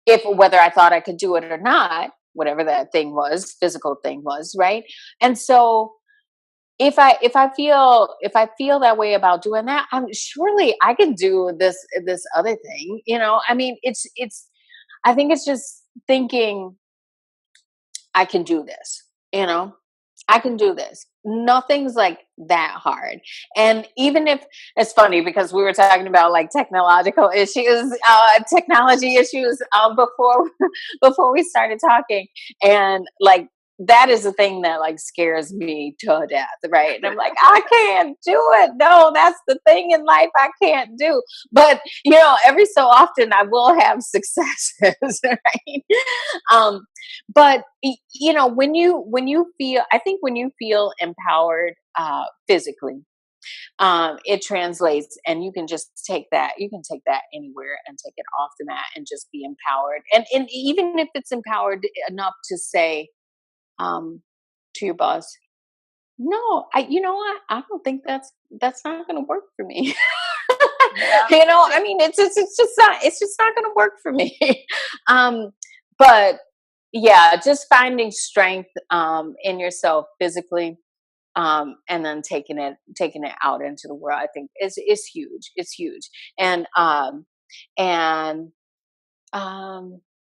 If whether I thought I could do it or not, whatever that thing was, physical thing was, right? And so if I feel that way about doing that, surely I can do this other thing. I mean, it's I think it's just thinking I can do this. I can do this. Nothing's like that hard. And even if it's funny because we were talking about like technology issues before we started talking, and like that is the thing that like scares me to death, right? And I'm like, I can't do it. No, that's the thing in life I can't do. But every so often I will have successes, right? But when you feel, I think when you feel empowered physically, it translates, and you can just take that. You can take that anywhere and take it off the mat and just be empowered. And even if it's empowered enough to say to your boss, no, you know what? I don't think that's not going to work for me. Yeah. I mean, it's just not going to work for me. But yeah, just finding strength in yourself physically, and then taking it out into the world, I think is huge. It's huge. And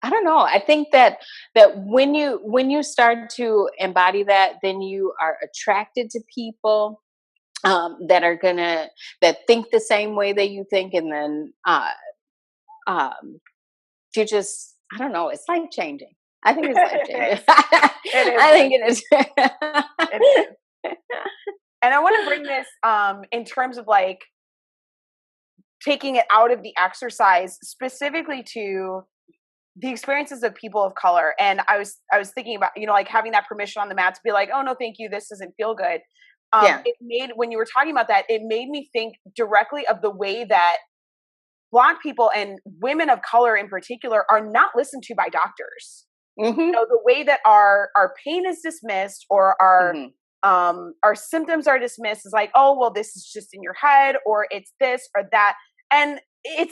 I don't know. I think that when you start to embody that, then you are attracted to people that think the same way that you think, and then you just, I don't know. It's life changing. I think it's life changing. I think it is. It is. And I want to bring this in terms of like taking it out of the exercise specifically to the experiences of people of color. And I was thinking about, like having that permission on the mat to be like, oh no, thank you. This doesn't feel good. It made, when you were talking about that, it made me think directly of the way that Black people and women of color in particular are not listened to by doctors. Mm-hmm. The way that our pain is dismissed, or our symptoms are dismissed, is like, oh, well, this is just in your head, or it's this or that. And it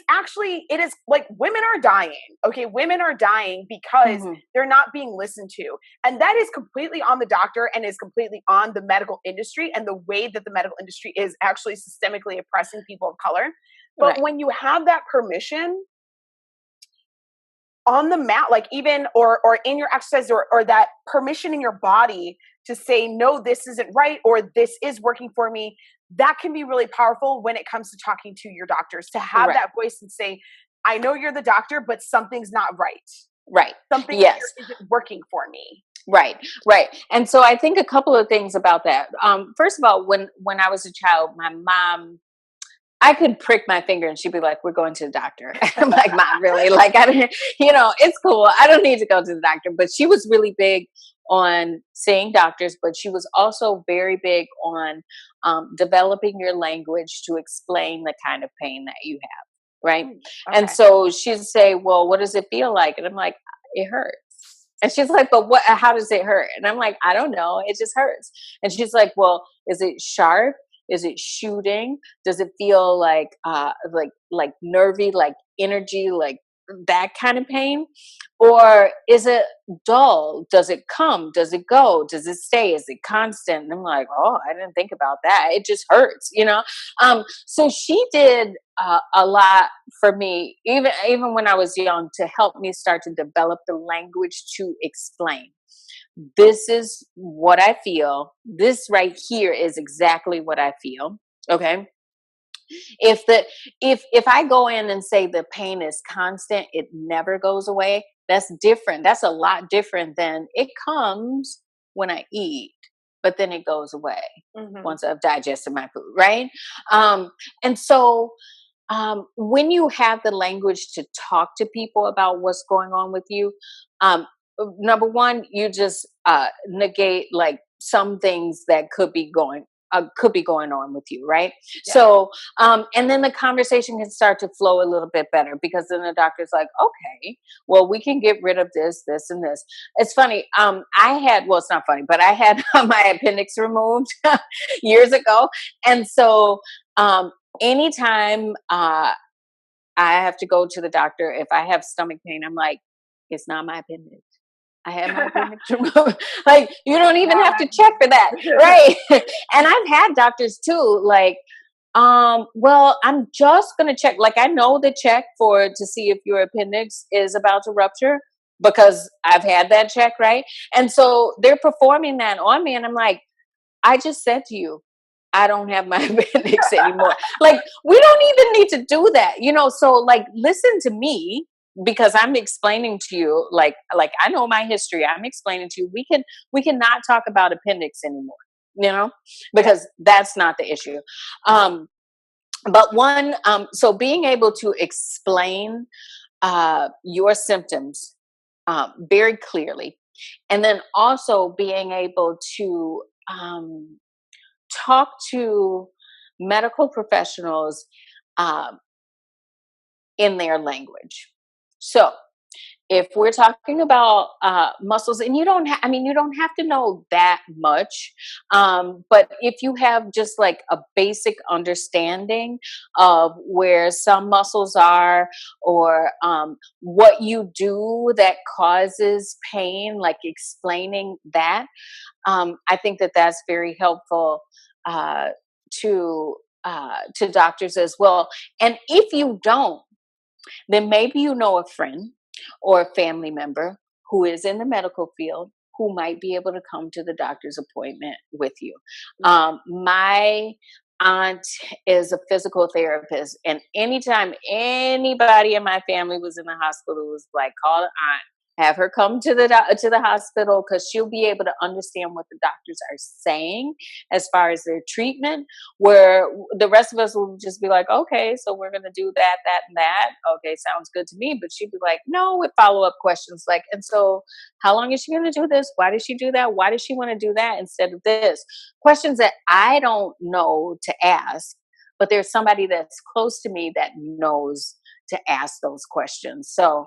is like women are dying. Okay. Women are dying because they're not being listened to. And that is completely on the doctor and is completely on the medical industry and the way that the medical industry is actually systemically oppressing people of color. But right. When you have that permission on the mat, like even, or in your exercise, or that permission in your body to say, no, this isn't right, or this is working for me, that can be really powerful when it comes to talking to your doctors, to have that voice and say, I know you're the doctor, but something's not right. Right. Something here isn't working for me. Right. Right. And so I think a couple of things about that. First of all, when I was a child, my mom, I could prick my finger and she'd be like, we're going to the doctor. I'm like, Mom, really? Like, I don't, it's cool. I don't need to go to the doctor. But she was really big on seeing doctors, but she was also very big on developing your language to explain the kind of pain that you have. Right. Okay. And so she'd say, well, what does it feel like? And I'm like, it hurts. And she's like, but how does it hurt? And I'm like, I don't know. It just hurts. And she's like, well, is it sharp? Is it shooting? Does it feel like nervy, like energy, like that kind of pain? Or is it dull? Does it come? Does it go? Does it stay? Is it constant? And I'm like, oh, I didn't think about that. It just hurts, So she did a lot for me, even when I was young, to help me start to develop the language to explain. This is what I feel. This right here is exactly what I feel. Okay. If I go in and say the pain is constant, it never goes away, that's different. That's a lot different than it comes, when I eat, but then it goes away Mm-hmm. once I've digested my food, right? And so when you have the language to talk to people about what's going on with you, number one, you just negate like some things that could be going on with you, right? Yeah. So, and then the conversation can start to flow a little bit better, because then the doctor's like, okay, well, we can get rid of this, this, and this. It's funny. It's not funny, but I had my appendix removed years ago. And so, anytime I have to go to the doctor, if I have stomach pain, I'm like, it's not my appendix. I had my appendix removed. Like, you don't even have to check for that, right? And I've had doctors too, like, well, I'm just gonna check. Like, I know the check to see if your appendix is about to rupture, because I've had that check, right? And so they're performing that on me, and I'm like, I just said to you, I don't have my appendix anymore. Like, we don't even need to do that, so like, listen to me, because I'm explaining to you, like I know my history. I'm explaining to you, we cannot talk about appendix anymore, because that's not the issue. But so being able to explain your symptoms very clearly, and then also being able to talk to medical professionals in their language. So if we're talking about muscles, and you don't have to know that much, but if you have just like a basic understanding of where some muscles are, or what you do that causes pain, like explaining that, I think that that's very helpful to doctors as well. And if you don't, then maybe you know a friend or a family member who is in the medical field, who might be able to come to the doctor's appointment with you. My aunt is a physical therapist, and anytime anybody in my family was in the hospital, it was like, call the aunt, have her come to the hospital, because she'll be able to understand what the doctors are saying as far as their treatment, where the rest of us will just be like, okay, so we're going to do that, that, and that. Okay, sounds good to me. But she'd be like, no, with follow-up questions like, and so how long is she going to do this? Why does she do that? Why does she want to do that instead of this? Questions that I don't know to ask, but there's somebody that's close to me that knows to ask those questions. So,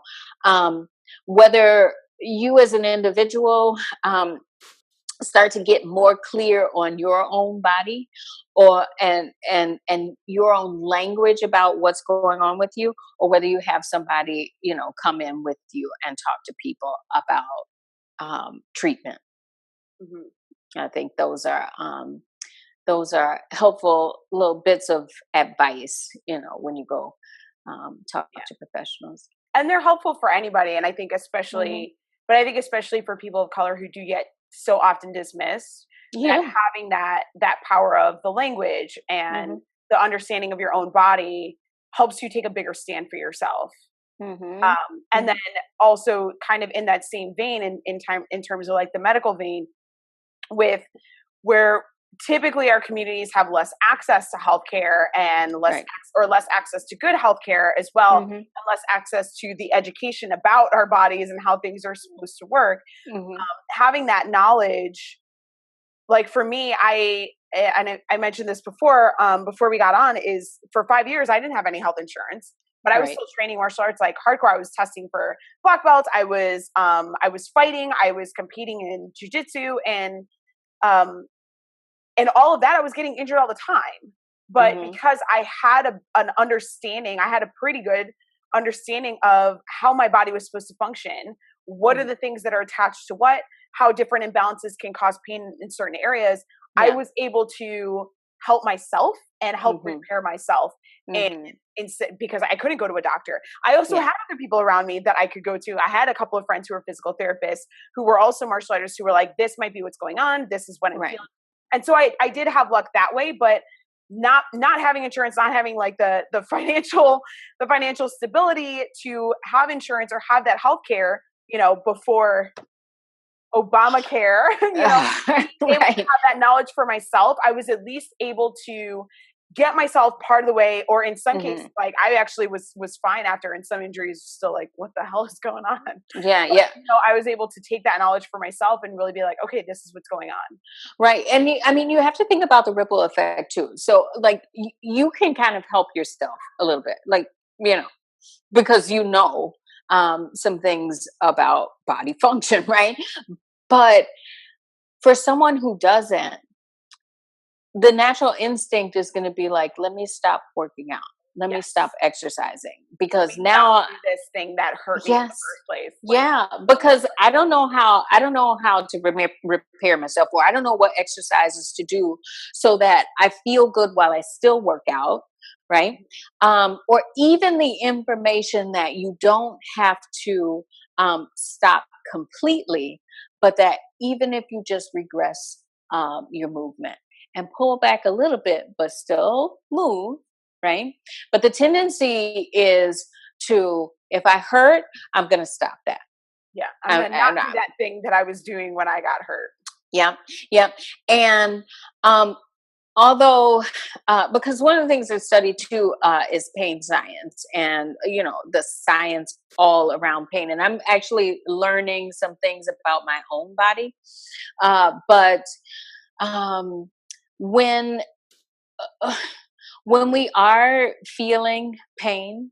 whether you as an individual start to get more clear on your own body, or and your own language about what's going on with you, or whether you have somebody come in with you and talk to people about treatment. Mm-hmm. I think those are helpful little bits of advice, when you go talk to professionals. And they're helpful for anybody. And I think especially for people of color who do get so often dismissed, that having that power of the language and the understanding of your own body helps you take a bigger stand for yourself. And then also kind of in that same vein, in terms of like the medical vein, with where typically our communities have less access to healthcare and less access to good healthcare as well, and less access to the education about our bodies and how things are supposed to work. Having that knowledge, like for me, I mentioned this before we got on, is for 5 years I didn't have any health insurance, but I was still training martial arts like hardcore. I was testing for black belts. I was fighting. I was competing in jiu-jitsu, and all of that, I was getting injured all the time. But because I had an understanding, I had a pretty good understanding of how my body was supposed to function. What are the things that are attached to what, how different imbalances can cause pain in certain areas. I was able to help myself and help repair myself. And because I couldn't go to a doctor. I also had other people around me that I could go to. I had a couple of friends who were physical therapists who were also martial artists, who were like, this might be what's going on. This is what I'm feeling. And so I did have luck that way, but not having insurance, not having like the financial stability to have insurance or have that healthcare, before Obamacare, able to Right. have that knowledge for myself, I was at least able to get myself part of the way, or in some cases, like I actually was fine after, and some injuries still like, what the hell is going on? Yeah. But, Yeah. I was able to take that knowledge for myself and really be like, okay, this is what's going on. Right. And I mean, you have to think about the ripple effect too. So like you can kind of help yourself a little bit, like, because some things about body function, right? But for someone who doesn't, the natural instinct is going to be like, let me stop working out. Let me stop exercising, because now this thing that hurt me in the yes, first place. yeah, because I don't know how to repair myself, or I don't know what exercises to do so that I feel good while I still work out, right? Or even the information that you don't have to stop completely, but that even if you just regress your movement and pull back a little bit, but still move, right? But the tendency is to, if I hurt, I'm going to stop that. Yeah, I'm going to not do that thing that I was doing when I got hurt. Yeah, yeah. And although, because one of the things I study too is pain science, and the science all around pain. And I'm actually learning some things about my own body. But when when we are feeling pain,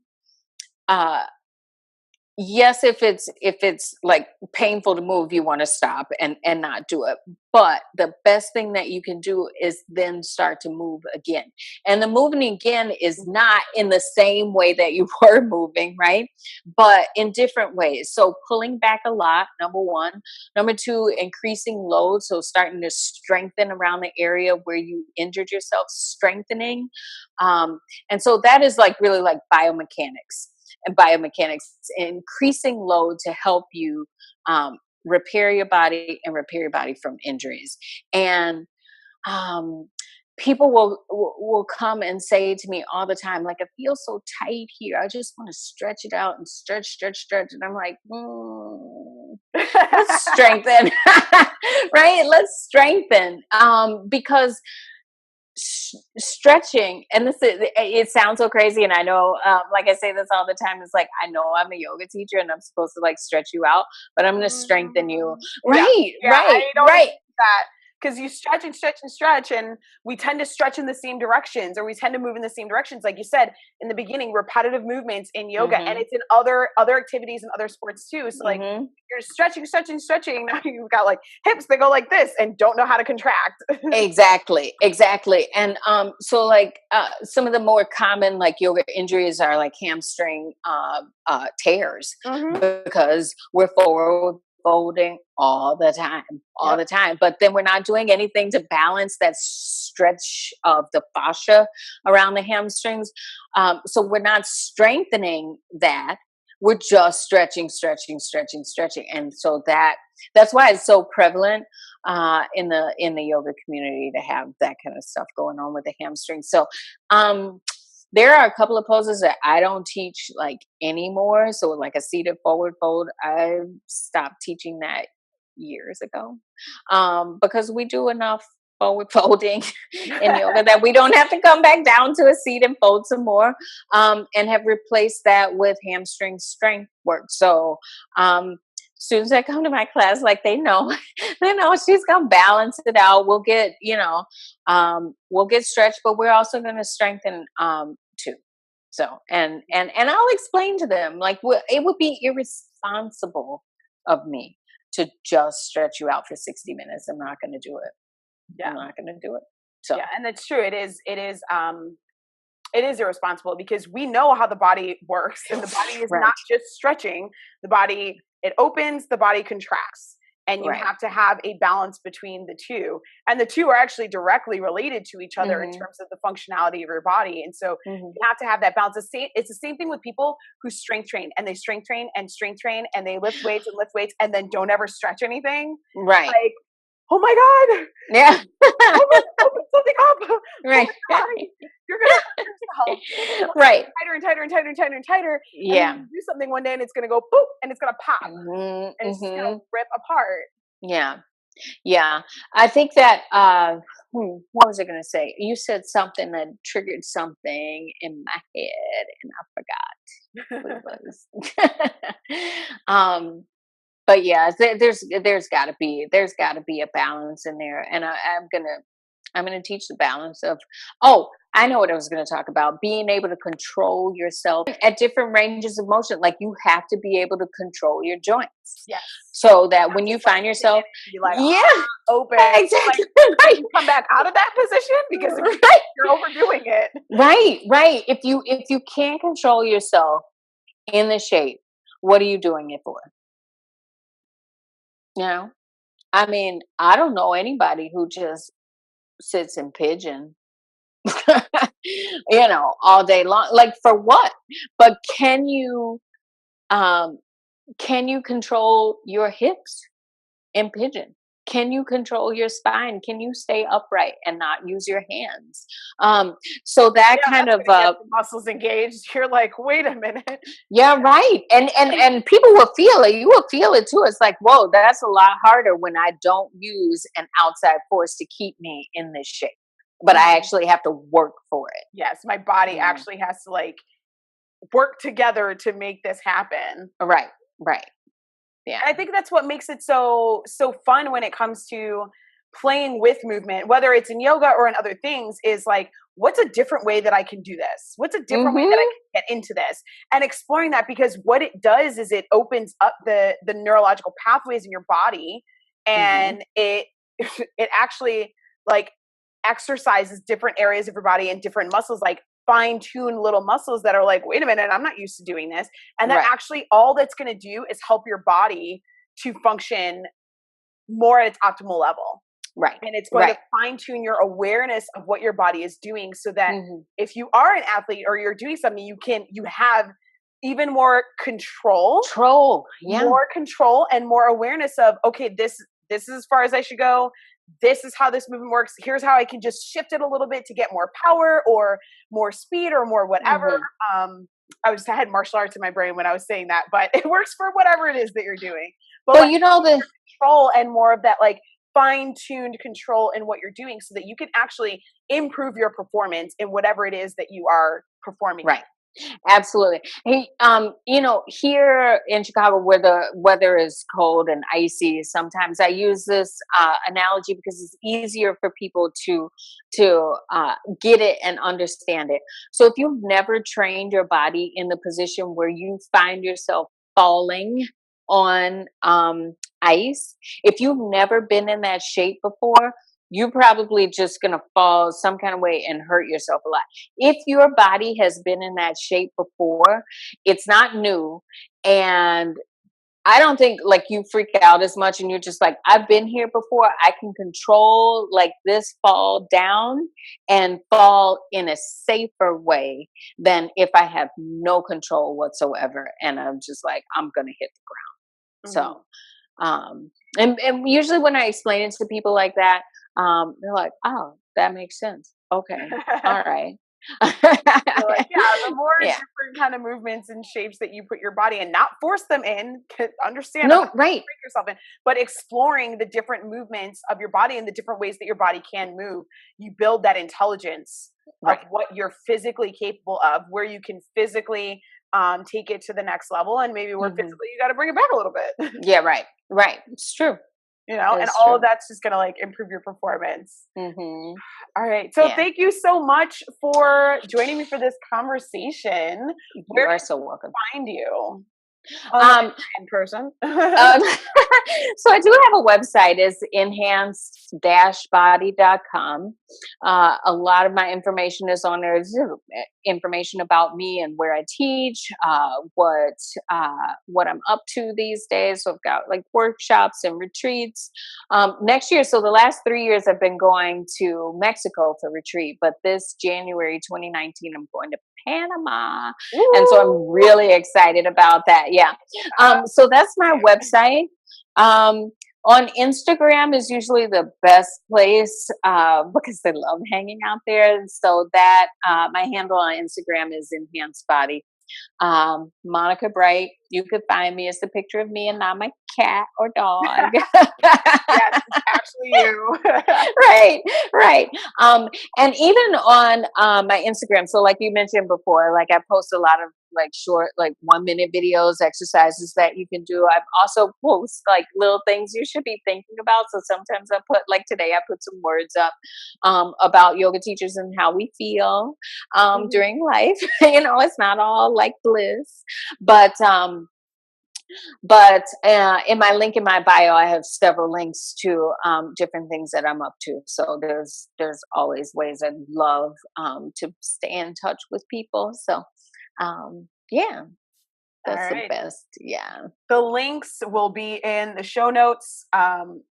yes, if it's like painful to move, you want to stop and not do it. But the best thing that you can do is then start to move again. And the moving again is not in the same way that you were moving, right? But in different ways. So pulling back a lot, number one. Number two, increasing load. So starting to strengthen around the area where you injured yourself, strengthening. And so that is like really like biomechanics. And biomechanics, increasing load to help you repair your body and repair your body from injuries. And people will come and say to me all the time, like, I feel so tight here, I just want to stretch it out and stretch. And I'm like, let's strengthen. Right, let's strengthen, because stretching, and it sounds so crazy, and I know, like I say this all the time, it's like, I know I'm a yoga teacher and I'm supposed to like stretch you out, but I'm going to strengthen you. Right. That, because you stretch and stretch and stretch, and we tend to stretch in the same directions, or we tend to move in the same directions, like you said in the beginning, repetitive movements in yoga, and it's in other activities and other sports too. So like, you're stretching. Now you've got like hips that go like this and don't know how to contract. Exactly. And so like some of the more common like yoga injuries are like hamstring tears, because we're forward folding all the time, but then we're not doing anything to balance that stretch of the fascia around the hamstrings. So we're not strengthening that. We're just stretching. And so that's why it's so prevalent in the yoga community to have that kind of stuff going on with the hamstrings. So there are a couple of poses that I don't teach like anymore. So like a seated forward fold, I stopped teaching that years ago, because we do enough forward folding in yoga that we don't have to come back down to a seat and fold some more, and have replaced that with hamstring strength work. So students that come to my class, like they know she's gonna balance it out. We'll get stretched, but we're also gonna strengthen too. So and I'll explain to them, like, it would be irresponsible of me to just stretch you out for 60 minutes. I'm not gonna do it. I'm not gonna do it. So yeah, and that's true. It is irresponsible, because we know how the body works, and the body is not just stretching. The body, it opens, the body contracts, and you have to have a balance between the two. And the two are actually directly related to each other in terms of the functionality of your body. And so you have to have that balance. It's the same thing with people who strength train, and they strength train, and they lift weights and then don't ever stretch anything. Right. Like, oh my God. Yeah. open something up. Right. You're going to hurt yourself. Right. Tighter. Yeah. And then you do something one day and it's going to go poof, and it's going to pop. And it's just going to rip apart. Yeah. Yeah. I think that, what was I going to say? You said something that triggered something in my head and I forgot what it was. um, but yeah, there's gotta be a balance in there. And I'm gonna teach the balance of, oh, I know what I was gonna talk about. Being able to control yourself at different ranges of motion. Like you have to be able to control your joints. Yes. So that Not when you just like find sit in yourself, and be like, yeah, open. Like exactly. when Right. you come back out of that position, because if Right. you're overdoing it. Right. Right. If you can't control yourself in the shape, what are you doing it for? You know? I mean, I don't know anybody who just sits in pigeon, all day long. Like for what? But um can you control your hips in pigeon? Can you control your spine? Can you stay upright and not use your hands? So that Yeah, kind that's of gonna get the muscles engaged. You're like, wait a minute. yeah, right. And people will feel it. You will feel it too. It's like, whoa, that's a lot harder when I don't use an outside force to keep me in this shape. But I actually have to work for it. Yes, my body Yeah. actually has to like work together to make this happen. Right. Right. Yeah. And I think that's what makes it so fun when it comes to playing with movement, whether it's in yoga or in other things, is like, what's a different way that I can do this? What's a different way that I Mm-hmm. can get into this? And exploring that, because what it does is it opens up the neurological pathways in your body, Mm-hmm. and it it actually like exercises different areas of your body and different muscles, like fine tune little muscles that are like, wait a minute, I'm not used to doing this. And that Right. actually all that's going to do is help your body to function more at its optimal level. Right. And it's going to Right. fine tune your awareness of what your body is doing, so that Mm-hmm. if you are an athlete or you're doing something, you have even more control, Troll. Yeah. and more awareness of, okay, this is as far as I should go. This is how this movement works. Here's how I can just shift it a little bit to get more power or more speed or more whatever. Mm-hmm. I had martial arts in my brain when I was saying that, but it works for whatever it is that you're doing. But Well, like the control and more of that like fine-tuned control in what you're doing, so that you can actually improve your performance in whatever it is that you are performing. right. Absolutely. Hey, here in Chicago where the weather is cold and icy, sometimes I use this analogy because it's easier for people to get it and understand it. So if you've never trained your body in the position where you find yourself falling on ice, if you've never been in that shape before, you're probably just going to fall some kind of way and hurt yourself a lot. If your body has been in that shape before, it's not new. And I don't think like you freak out as much and you're just like, I've been here before. I can control like this fall down and fall in a safer way than if I have no control whatsoever. And I'm just like, I'm going to hit the ground. Mm-hmm. So, and usually when I explain it to people like that, they're like, "Oh, that makes sense. Okay, all right." You're like, yeah, the more Yeah. different kind of movements and shapes that you put your body in, not force them in, understand, I'm No, not right. break yourself in, but exploring the different movements of your body and the different ways that your body can move, you build that intelligence of Right. what you're physically capable of, where you can physically take it to the next level, and maybe where Hmm. physically you got to bring it back a little bit. Yeah. Right. Right. It's true. And It's all of true. that's just going to like improve your performance. Hmm. All right. So Yeah. thank you so much for joining me for this conversation. You Where are can so welcome. I find you? Online Um, or in person? Um, so I do have a website. It's enhanced-body.com. A lot of my information is on there. There's information about me and where I teach, what I'm up to these days. So I've got like workshops and retreats. Next year, so the last 3 years I've been going to Mexico to retreat, but this January 2019 I'm going to Panama. And so I'm really excited about that. Yeah. So that's my website. On Instagram is usually the best place because I love hanging out there. And so that my handle on Instagram is Enhanced Body. Monica Bright. You could find me as the picture of me and not my cat or dog. Yes, it's actually you. Right, right. And even on my Instagram, so like you mentioned before, like I post a lot of like short, like 1 minute videos, exercises that you can do. I've also post like little things you should be thinking about. So sometimes I put, like today, I put some words up about yoga teachers and how we feel during life. It's not all like bliss, but in my link in my bio, I have several links to different things that I'm up to. So there's always ways. I love to stay in touch with people. So yeah, that's All the right. best. Yeah. The links will be in the show notes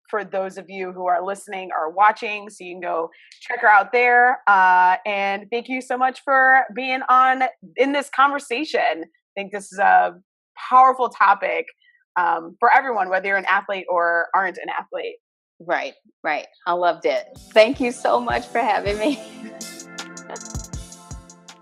for those of you who are listening or watching. So you can go check her out there. And thank you so much for being on in this conversation. I think this is a powerful topic for everyone, whether you're an athlete or aren't an athlete. Right, right. I loved it. Thank you so much for having me.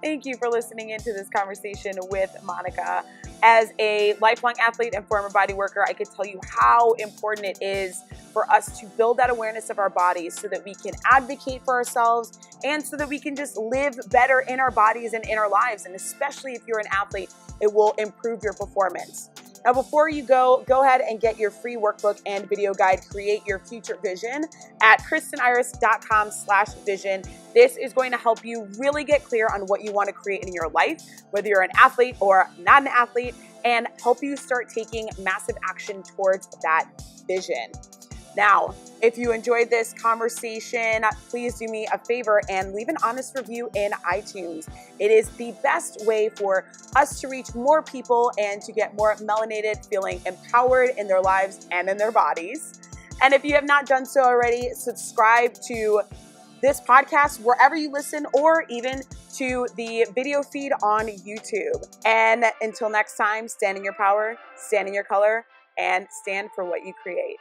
Thank you for listening into this conversation with Monica. As a lifelong athlete and former body worker, I could tell you how important it is for us to build that awareness of our bodies so that we can advocate for ourselves and so that we can just live better in our bodies and in our lives. And especially if you're an athlete, it will improve your performance. Now, before you go ahead and get your free workbook and video guide, Create Your Future Vision, at kristeniris.com/vision. This is going to help you really get clear on what you want to create in your life, whether you're an athlete or not an athlete, and help you start taking massive action towards that vision. Now, if you enjoyed this conversation, please do me a favor and leave an honest review in iTunes. It is the best way for us to reach more people and to get more melanated feeling empowered in their lives and in their bodies. And if you have not done so already, subscribe to this podcast wherever you listen, or even to the video feed on YouTube. And until next time, stand in your power, stand in your color, and stand for what you create.